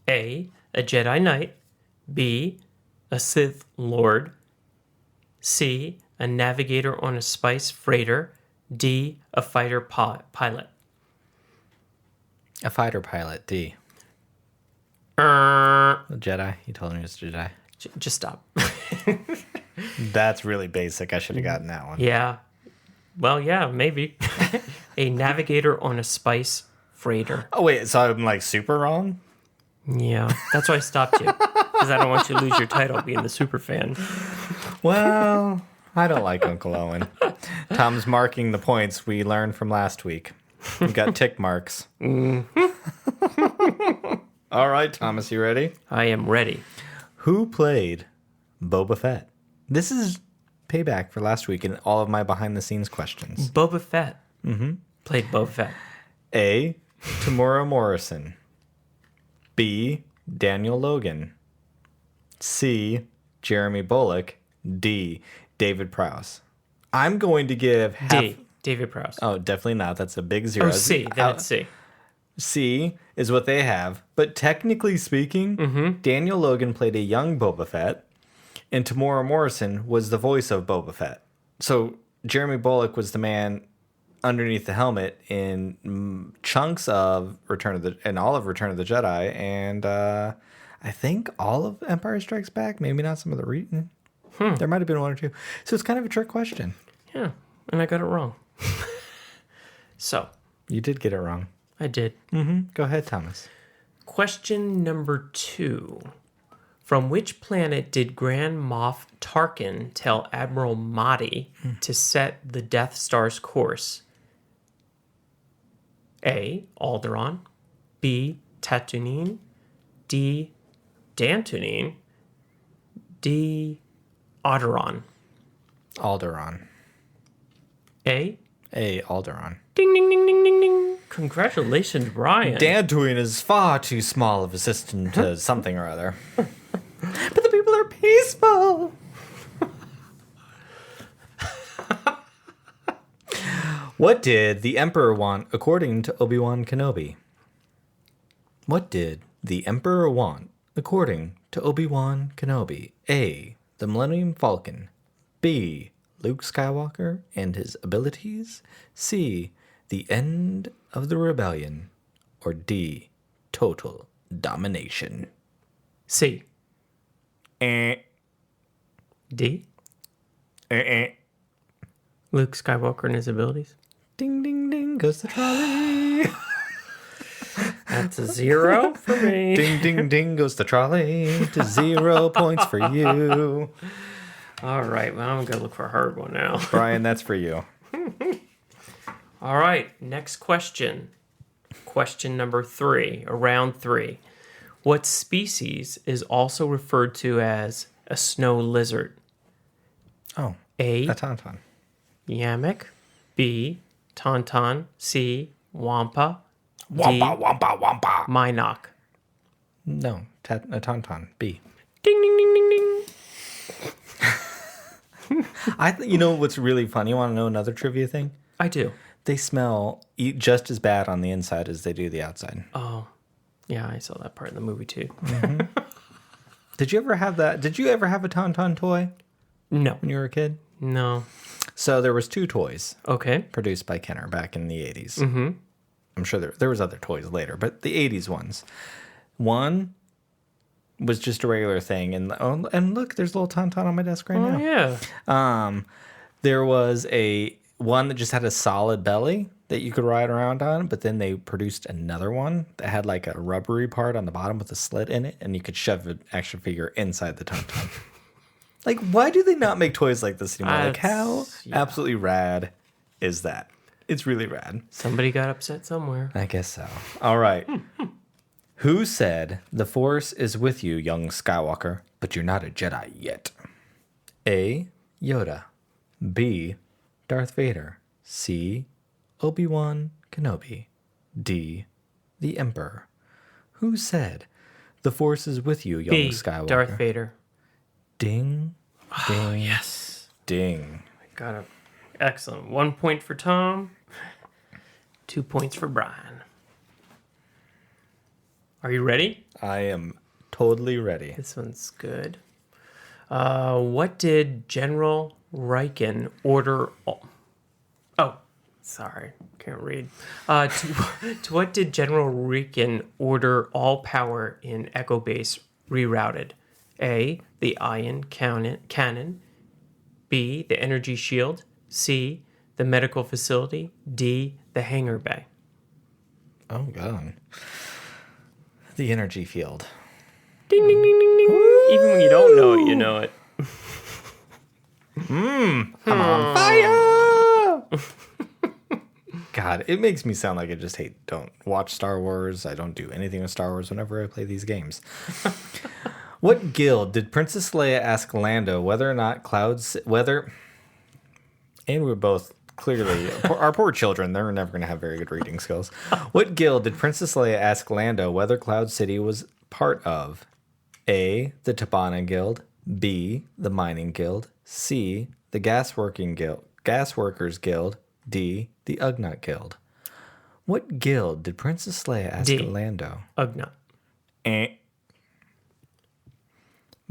A Jedi Knight. B, a Sith Lord. C, a navigator on a spice freighter. D, a fighter pilot. A fighter pilot, D. Uh, A Jedi. You told me it was Jedi. just stop. That's really basic. I should have gotten that one. Yeah. Well, yeah, maybe. A navigator on a spice freighter. Oh, wait. So I'm like super wrong? Yeah, that's why I stopped you. Because I don't want you to lose your title being the super fan. Well, I don't like Uncle Owen. Tom's marking the points we learned from last week. We've got tick marks. All right, Thomas, you ready? I am ready. Who played Boba Fett? This is payback for last week and all of my behind-the-scenes questions. Boba Fett. Played Boba Fett. A, Tamura Morrison. B, Daniel Logan. C, Jeremy Bullock. D, David Prowse. I'm going to give half... D, David Prowse. Oh, definitely not. That's a big zero. Oh, C. Then it's C. C is what they have. But technically speaking, Daniel Logan played a young Boba Fett, and Tamura Morrison was the voice of Boba Fett. So Jeremy Bullock was the man underneath the helmet in chunks of Return of the Jedi, and I think all of Empire Strikes Back. Maybe not some of the There might have been one or two. So it's kind of a trick question. Yeah, and I got it wrong. So. You did get it wrong. I did. Go ahead, Thomas. Question number 2. From which planet did Grand Moff Tarkin tell Admiral Mahdi to set the Death Star's course? A, Alderaan. B, Tatooine. D, Dantooine. D, Alderaan. Alderaan. A? A, Alderaan. Ding, ding, ding, ding, ding, ding. Congratulations, Brian. Dantooine is far too small of a system to something or other. But the people are peaceful. What did the Emperor want according to Obi-Wan Kenobi? What did the Emperor want according to Obi-Wan Kenobi? A. The Millennium Falcon. B. Luke Skywalker and his abilities. C. The end of the rebellion. Or D. Total domination. C. Eh. D. Eh. Luke Skywalker and his abilities. Ding, ding, ding goes the trolley. That's a 0 for me. Ding, ding, ding goes the trolley. To 0 points for you. All right, well, I'm going to look for a hard one now. Bryan, that's for you. All right, next question. Question number 3, or round 3. What species is also referred to as a snow lizard? Oh, A. a tauntaun. Yammock. B. Tauntaun. C. Wampa. Wampa, wampa, wampa. Minoc. No, a tauntaun. B. Ding, ding, ding, ding, ding. You know what's really funny? You want to know another trivia thing? I do. They smell just as bad on the inside as they do the outside. Oh, yeah, I saw that part in the movie too. Mm-hmm. Did you ever have that? Did you ever have a tauntaun toy No. when you were a kid? No. So there was 2 toys Okay. produced by Kenner back in the 80s. Mm-hmm. I'm sure there was other toys later, but the 80s ones. One was just a regular thing, and look, there's a little tauntaun on my desk right now. Yeah. There was one that just had a solid belly that you could ride around on, but then they produced another one that had like a rubbery part on the bottom with a slit in it, and you could shove an action figure inside the tauntaun. Like, why do they not make toys like this anymore? Like, how absolutely rad is that? It's really rad. Somebody got upset somewhere. I guess so. All right. Who said, "The Force is with you, young Skywalker, but you're not a Jedi yet"? A. Yoda. B. Darth Vader. C. Obi-Wan Kenobi. D. The Emperor. Who said, "The Force is with you, young B. Skywalker"? Darth Vader. Ding. Ding. Oh, yes. Ding. Got it. Excellent. 1 point for Tom. 2 points for Bryan. Are you ready? I am totally ready. This one's good. What did General Riken order? Oh, sorry, can't read. To what did General Riken order all power in Echo Base rerouted? A. The ion cannon. B. The energy shield. C. The medical facility. D. The hangar bay. Oh, God. The energy field. Ding, ding, ding, ding, ding. Even when you don't know it, you know it. I'm on fire! God, it makes me sound like I just don't watch Star Wars. I don't do anything with Star Wars whenever I play these games. What guild did Princess Leia ask Lando whether or not and we're both clearly, our poor children, they're never going to have very good reading skills. What guild did Princess Leia ask Lando whether Cloud City was part of? A. The Tabana Guild. B. The Mining Guild. C. The Gasworkers Guild. D. The Ugnaught Guild. What guild did Princess Leia ask Lando? Ugnaught.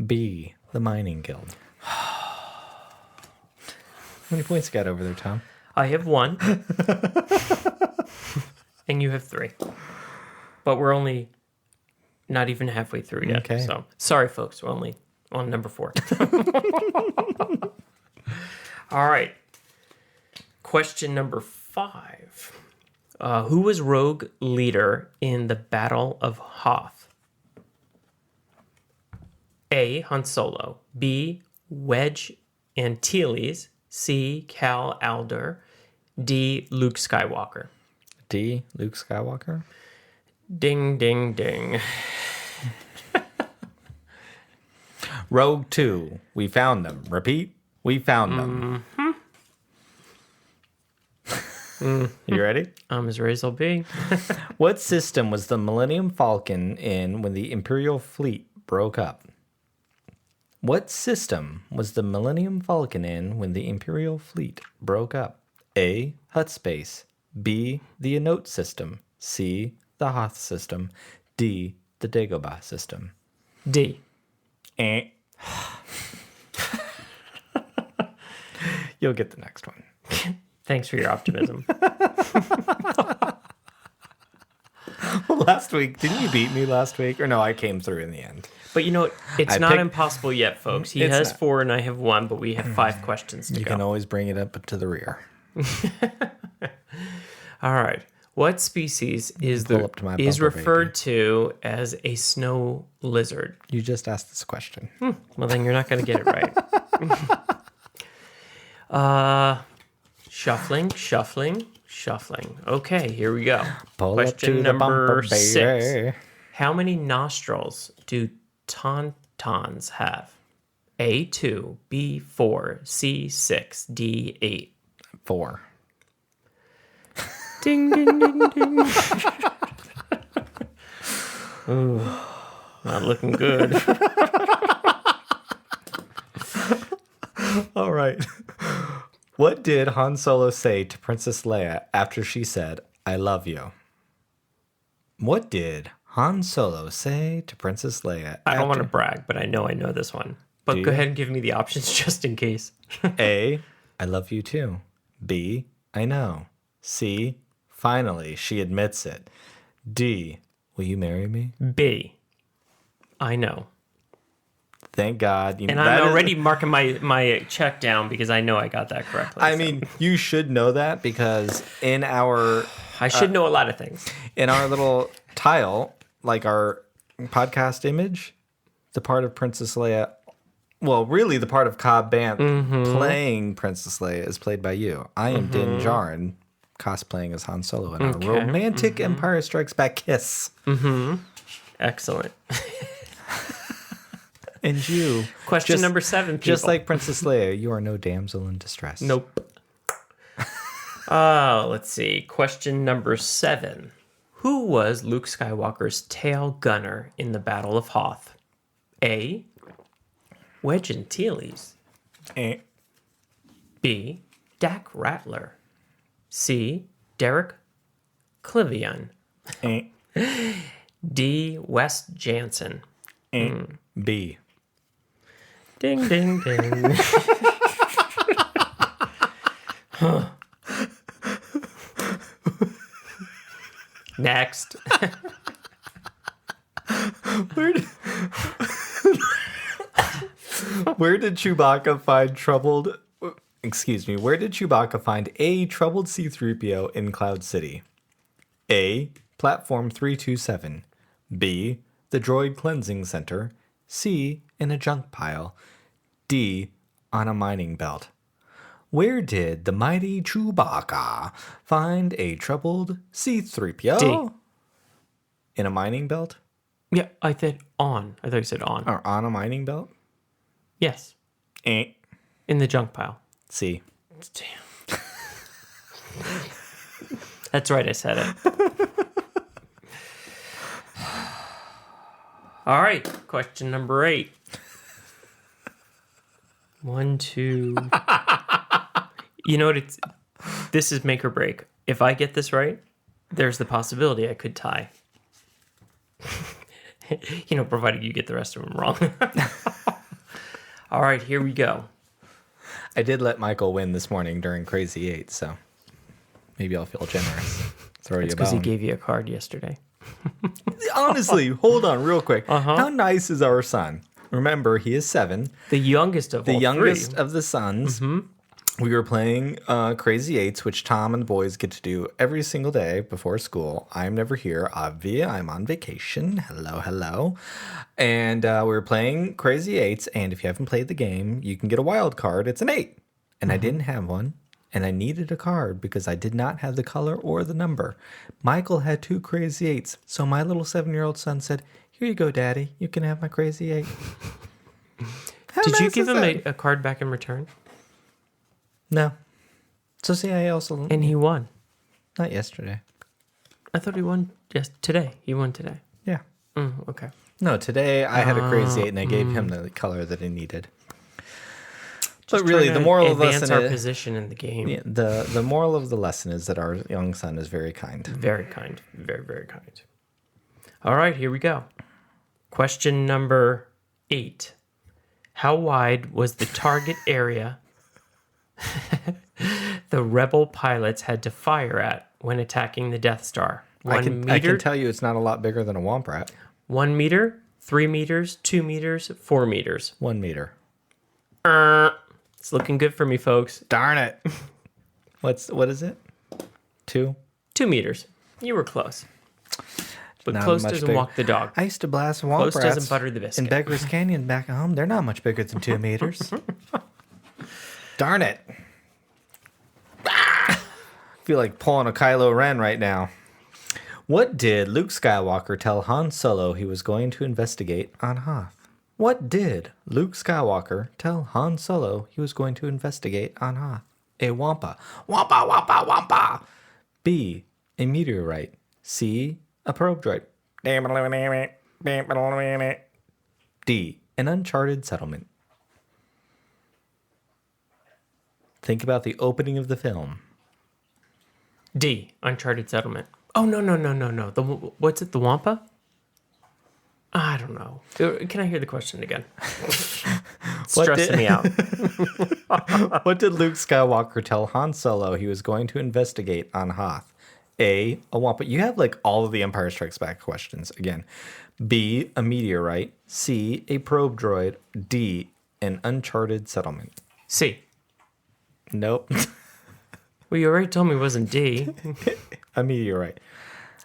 B. The Mining Guild. How many points you got over there, Tom? I have 1. And you have 3. But we're only not even halfway through yet. Okay. So sorry, folks. We're only on number 4. All right. Question number 5. Who was rogue leader in the Battle of Hoth? A. Han Solo. B. Wedge Antilles. C. Cal Alder. D. Luke Skywalker. D. Luke Skywalker. Ding, ding, ding. Rogue 2. We found them. Repeat. We found them. You ready? I'm as ready as I'll be. What system was the Millennium Falcon in when the Imperial fleet broke up? What system was the Millennium Falcon in when the Imperial fleet broke up? A. Hut space. B. The Anote system. C. The Hoth system. D. The Dagobah system. D. You'll get the next one. Thanks for your optimism. Well, last week, didn't you beat me last week? Or no, I came through in the end. But you know what? It's not impossible yet, folks. He has not. 4 and I have 1, but we have 5 questions to You go. can always bring it up to the rear. All right. What species is referred to as a snow lizard? You just asked this question. Well, then you're not going to get it right. Shuffling. Okay, here we go. Question number 6. How many nostrils do tauntauns have? A, 2, B, 4, C, 6, D, 8. 4. Ding, ding, ding, ding. Ooh, not looking good. All right. What did Han Solo say to Princess Leia after she said, I love you? What did Han Solo say to Princess Leia? I don't want to brag, but I know this one. But go ahead and give me the options just in case. A, I love you too. B, I know. C, finally, she admits it. D, will you marry me? B, I know. Thank God. And I'm already marking my check down because I know I got that correctly. I mean, you should know that because in our... I should know a lot of things. In our little tile, like our podcast image, the part of Princess Leia... Well, really, the part of Cobb Banth playing Princess Leia is played by you. I am Din Djarin cosplaying as Han Solo in our romantic Empire Strikes Back kiss. Excellent. And you... Question number 7, people. Just like Princess Leia, you are no damsel in distress. Nope. Let's see. Question number 7. Who was Luke Skywalker's tail gunner in the Battle of Hoth? A, Wedge Antilles. B, Dak Rattler. C, Derek Clivion. D, Wes Jansen. B. Ding, ding, ding. Next. Where did Chewbacca find troubled... Excuse me. Where did Chewbacca find a troubled C-3PO in Cloud City? A, Platform 327. B, the Droid Cleansing Center. C, in a junk pile. D, on a mining belt. Where did the mighty Chewbacca find a troubled C-3PO? D. In a mining belt? Yeah, I said on. I thought you said on. Or on a mining belt? Yes. In the junk pile. C. Damn. That's right, I said it. All right, question number 8. 1, 2. You know what? This is make or break. If I get this right, there's the possibility I could tie. Provided you get the rest of them wrong. All right, here we go. I did let Michael win this morning during Crazy 8, so maybe I'll feel generous. Throw you a bone. Because he gave you a card yesterday. Honestly, hold on real quick. How nice is our son? Remember, he is 7. The youngest of all The youngest three. of the sons. We were playing Crazy 8s, which Tom and the boys get to do every single day before school. I'm never here. Obvia, I'm on vacation. Hello. And we were playing Crazy 8s, and if you haven't played the game, you can get a wild card. It's an 8. And I didn't have one, and I needed a card because I did not have the color or the number. Michael had 2 Crazy 8s, so my little 7-year-old son said, "Here you go, Daddy. You can have my Crazy 8." Did you give him a card back in return? No. So see, I also... And he won. Not yesterday. I thought he won today. He won today. Yeah. Okay. No, today I had a Crazy 8 and I gave him the color that he needed. But really, the moral of the advance lesson our is position in the game. yeah, the moral of the lesson is that our young son is very kind. Very kind. Very, very kind. All right, here we go. Question number 8. How wide was the target area the rebel pilots had to fire at when attacking the Death Star? I can tell you it's not a lot bigger than a Womp Rat. 1 meter, 3 meters, 2 meters, 4 meters. 1 meter. It's looking good for me, folks. Darn it. What is it? 2? 2 meters. You were close. But Not close much doesn't bigger. walk the dog. I used to blast Womp Close Rats doesn't butter the biscuit. in Beggar's Canyon back at home. They're not much bigger than 2 meters. Darn it. I feel like pulling a Kylo Ren right now. What did Luke Skywalker tell Han Solo he was going to investigate on Hoth? What did Luke Skywalker tell Han Solo he was going to investigate on Hoth? A Wampa. Wampa, Wampa, Wampa. B, a meteorite. C, a probe droid. D, an uncharted settlement. Think about the opening of the film. D, Uncharted Settlement. Oh, no. What's it, the Wampa? I don't know. Can I hear the question again? Stressing me out. What did Luke Skywalker tell Han Solo he was going to investigate on Hoth? A Wampa. You have like all of the Empire Strikes Back questions again. B, a meteorite. C, a probe droid. D, an uncharted settlement. C. Nope. Well, you already told me it wasn't D. A meteorite.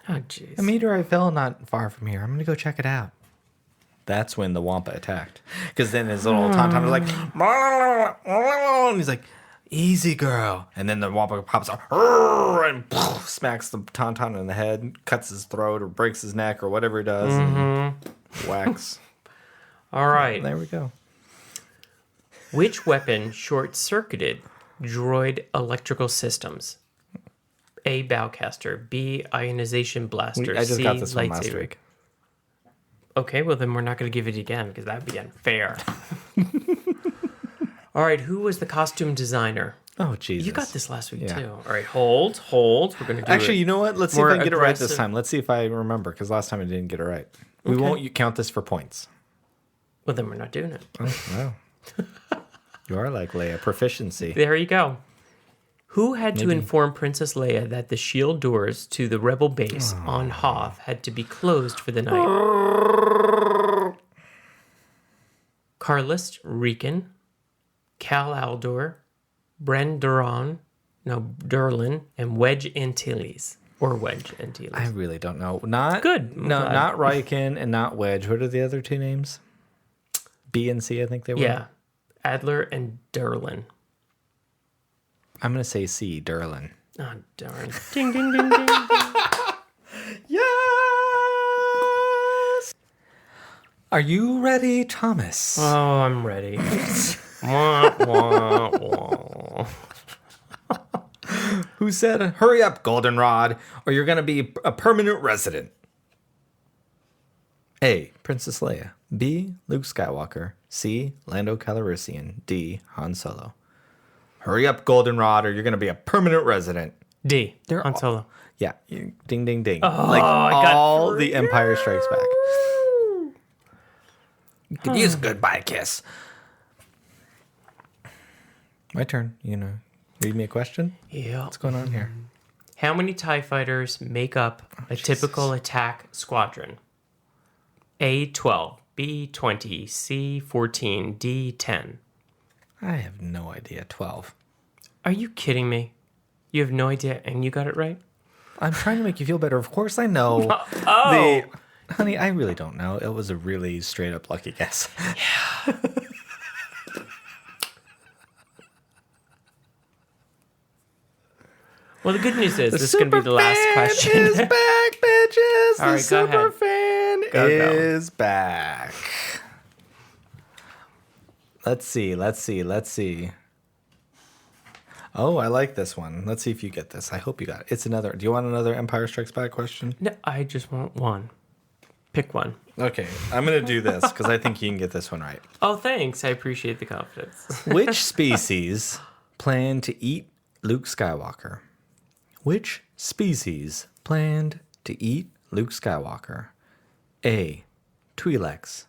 Oh, jeez. A meteorite fell not far from here. I'm going to go check it out. That's when the Wampa attacked. Because then his little tauntaun was like, and he's like, easy, girl. And then the Wampa pops up and smacks the tauntaun in the head, cuts his throat or breaks his neck or whatever he does. And whacks. All right. There we go. Which weapon short-circuited droid electrical systems? A, bowcaster. B, ionization blaster. I just C, got this one lightsaber. last week. Okay, well then we're not going to give it again because that would be unfair. All right, who was the costume designer? Oh, Jesus. You got this last week Yeah. too. All right, hold. We're going to do Actually, it. you know what? Let's see if more I can get it right this aggressive. time. Let's see if I remember, because last time I didn't get it right. We Okay. won't count this for points. Well, then we're not doing it. Oh, wow. You are like Leia. Proficiency. There you go. Who had to inform Princess Leia that the shield doors to the rebel base on Hoth had to be closed for the night? Carlist Riken, Cal Aldor, Bren Durlin, and Wedge Antilles. Or Wedge Antilles. I really don't know. Not Good. I'm No, glad. not Riken and not Wedge. What are the other two names? B and C, I think they were. Yeah. Adler and Durlin. I'm going to say C, Durlin. Oh, darn. Ding, ding, ding, ding, ding. Yes! Are you ready, Thomas? Oh, I'm ready. Wah, wah, wah. Who said, hurry up, Goldenrod, or you're going to be a permanent resident? A, Princess Leia. B, Luke Skywalker. C, Lando Calrissian. D, Han Solo. Hurry up, Goldenrod, or you're going to be a permanent resident. D. They're Han all- Solo. Yeah, ding, ding, ding. Oh, like I got all 3. the Empire Strikes Back. You could use a goodbye kiss. My turn. You know, read me a question. Yeah. What's going on here? How many TIE fighters make up a typical attack squadron? A, 12. B, 20. C, 14. D, 10. I have no idea. 12. Are you kidding me? You have no idea and you got it right? I'm trying to make you feel better. Of course I know. Oh! Honey, I really don't know. It was a really straight up lucky guess. Well, the good news is this is going to be the last question. is back, bitches. All right, the go super ahead. fan Go. is back. Let's see. Oh, I like this one. Let's see if you get this. I hope you got it. It's another. Do you want another Empire Strikes Back question? No, I just want one. Pick one. Okay, I'm going to do this because I think you can get this one right. Oh, thanks. I appreciate the confidence. Which species planned to eat Luke Skywalker? Which species planned to eat Luke Skywalker? A. Twi'leks.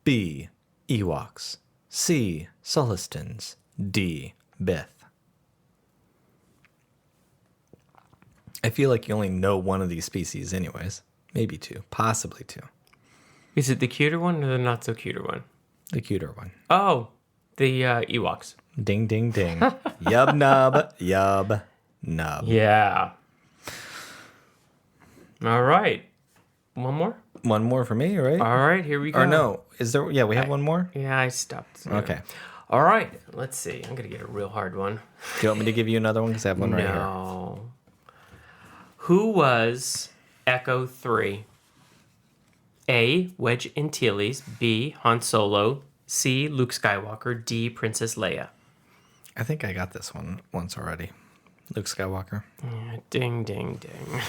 B. Ewoks. C. Sulistans. D. Bith. I feel like you only know one of these species anyways. Maybe two. Possibly two. Is it the cuter one or the not so cuter one? The cuter one. Oh, the Ewoks. Ding, ding, ding. Yub nub. Yub nub. Yeah. All right. One more? One more for me, right? All right, here we go. Or no. Is there? Yeah, we have one more? Yeah, I stopped. Okay. All right. Let's see. I'm going to get a real hard one. Do you want me to give you another one? Because I have one right here. No. Who was Echo 3? A. Wedge Antilles. B. Han Solo. C. Luke Skywalker. D. Princess Leia. I think I got this one once already. Luke Skywalker. Yeah, ding, ding, ding.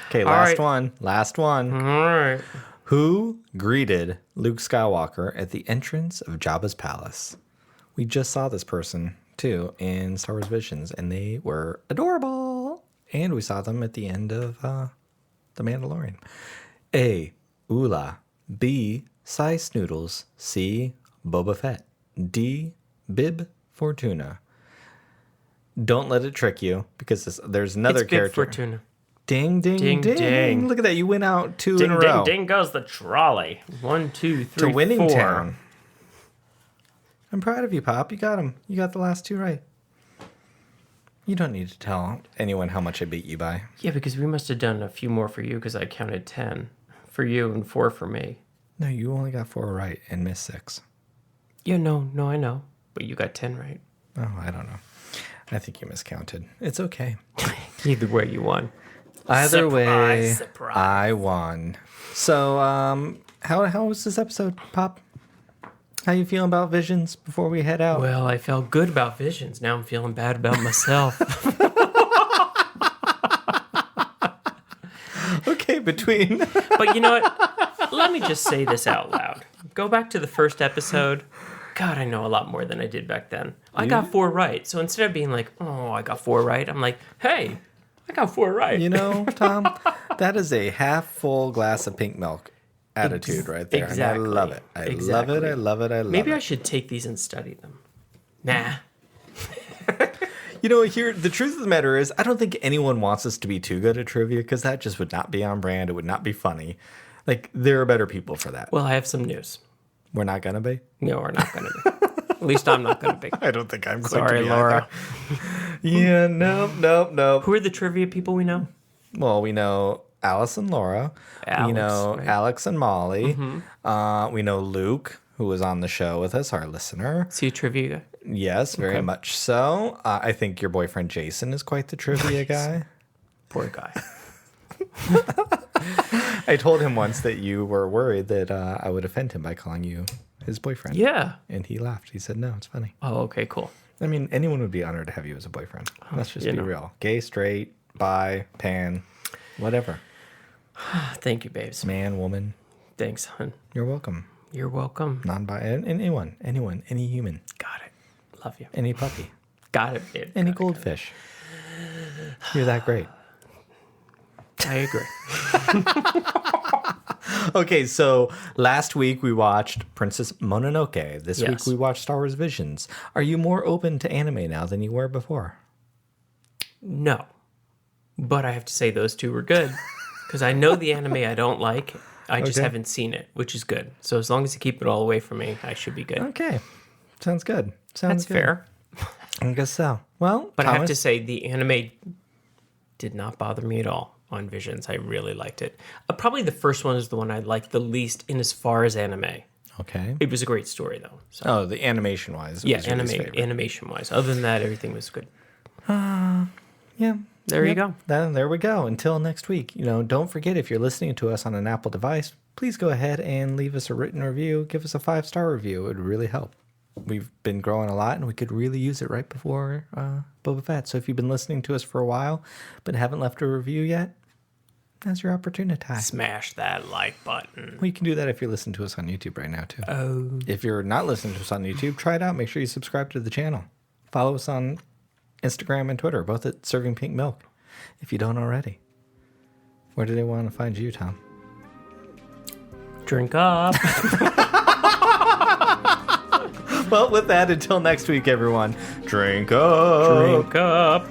Okay, last one. Last one. All right. Who greeted Luke Skywalker at the entrance of Jabba's palace? We just saw this person, too, in Star Wars Visions, and they were adorable. And we saw them at the end of The Mandalorian. A. Ula. B. Sai Snoodles. C. Boba Fett. D. Bib Fortuna. Don't let it trick you, because there's another It's character. Bib Fortuna. Ding, ding, Ding, ding, ding. Look at that. You went out two Ding, in a ding, row. ding goes the trolley. 1, 2, 3, To Winning 4. Town. I'm proud of you, Pop. You got them. You got the last two right. You don't need to tell anyone how much I beat you by. Yeah, because we must have done a few more for you because I counted 10 for you and 4 for me. No, you only got 4 right and missed 6. Yeah, no, I know. But you got 10 right. Oh, I don't know. I think you miscounted. It's okay. Either way, you won. Either way, surprise. I won. So, how was this episode, Pop? How you feeling about Visions before we head out? Well, I felt good about Visions. Now I'm feeling bad about myself. Okay, between... But you know what? Let me just say this out loud. Go back to the first episode. God, I know a lot more than I did back then. I got 4 right. So instead of being like, oh, I got 4 right, I'm like, hey, I got 4 right. You know, Tom, that is a half full glass of pink milk attitude right there. Exactly. And I love it. I love it. I love it. I love Maybe it. I should take these and study them. Nah. You know, here, the truth of the matter is, I don't think anyone wants us to be too good at trivia because that just would not be on brand. It would not be funny. Like, there are better people for that. Well, I have some news. We're not going to be? No, we're not going to be. At least I'm not going to be. I don't think I'm going Sorry, to be Laura. Yeah, nope. Who are the trivia people we know? Well, we know Alice and Laura. We Alex, know right. Alex and Molly. We know Luke, who was on the show with us, our listener. See a trivia guy? Yes, very much so. I think your boyfriend Jason is quite the trivia guy. Poor guy. I told him once that you were worried that I would offend him by calling you his boyfriend. Yeah. And he laughed. He said, no, it's funny. Oh, okay, cool. I mean, anyone would be honored to have you as a boyfriend. Let's just you be know. real. Gay, straight, bi, pan, whatever. Thank you, babes. Man, woman. Thanks, hon. You're welcome. You're welcome. Non-bi, anyone, any human, Got it. Love you. any puppy, Got it, babe. any Got it, goldfish. You're that great. I agree. Okay, so last week we watched Princess Mononoke. This week Yes. we watched Star Wars Visions. Are you more open to anime now than you were before? No. But I have to say those two were good. Because I know the anime I don't like. I just Okay. haven't seen it, which is good. So as long as you keep it all away from me, I should be good. Okay, sounds good. Sounds That's fair. I guess so. Well, But I have to Thomas? say, the anime did not bother me at all on Visions. I really liked it. Probably the first one is the one I liked the least in as far as anime. Okay. It was a great story, though. So. Oh, the animation-wise. Yeah, animation-wise. Other than that, everything was good. Yeah. There you go. There we go. Until next week. Don't forget, if you're listening to us on an Apple device, please go ahead and leave us a written review. Give us a 5-star review. It would really help. We've been growing a lot, and we could really use it right before Boba Fett. So if you've been listening to us for a while, but haven't left a review yet, Now's your opportunity. Smash that like button. Well, you can do that if you're listening to us on YouTube right now, too. Oh. If you're not listening to us on YouTube, try it out. Make sure you subscribe to the channel. Follow us on Instagram and Twitter, both at Serving Pink Milk, if you don't already. Where do they want to find you, Tom? Drink up. Well, with that, until next week, everyone, drink up. Drink up.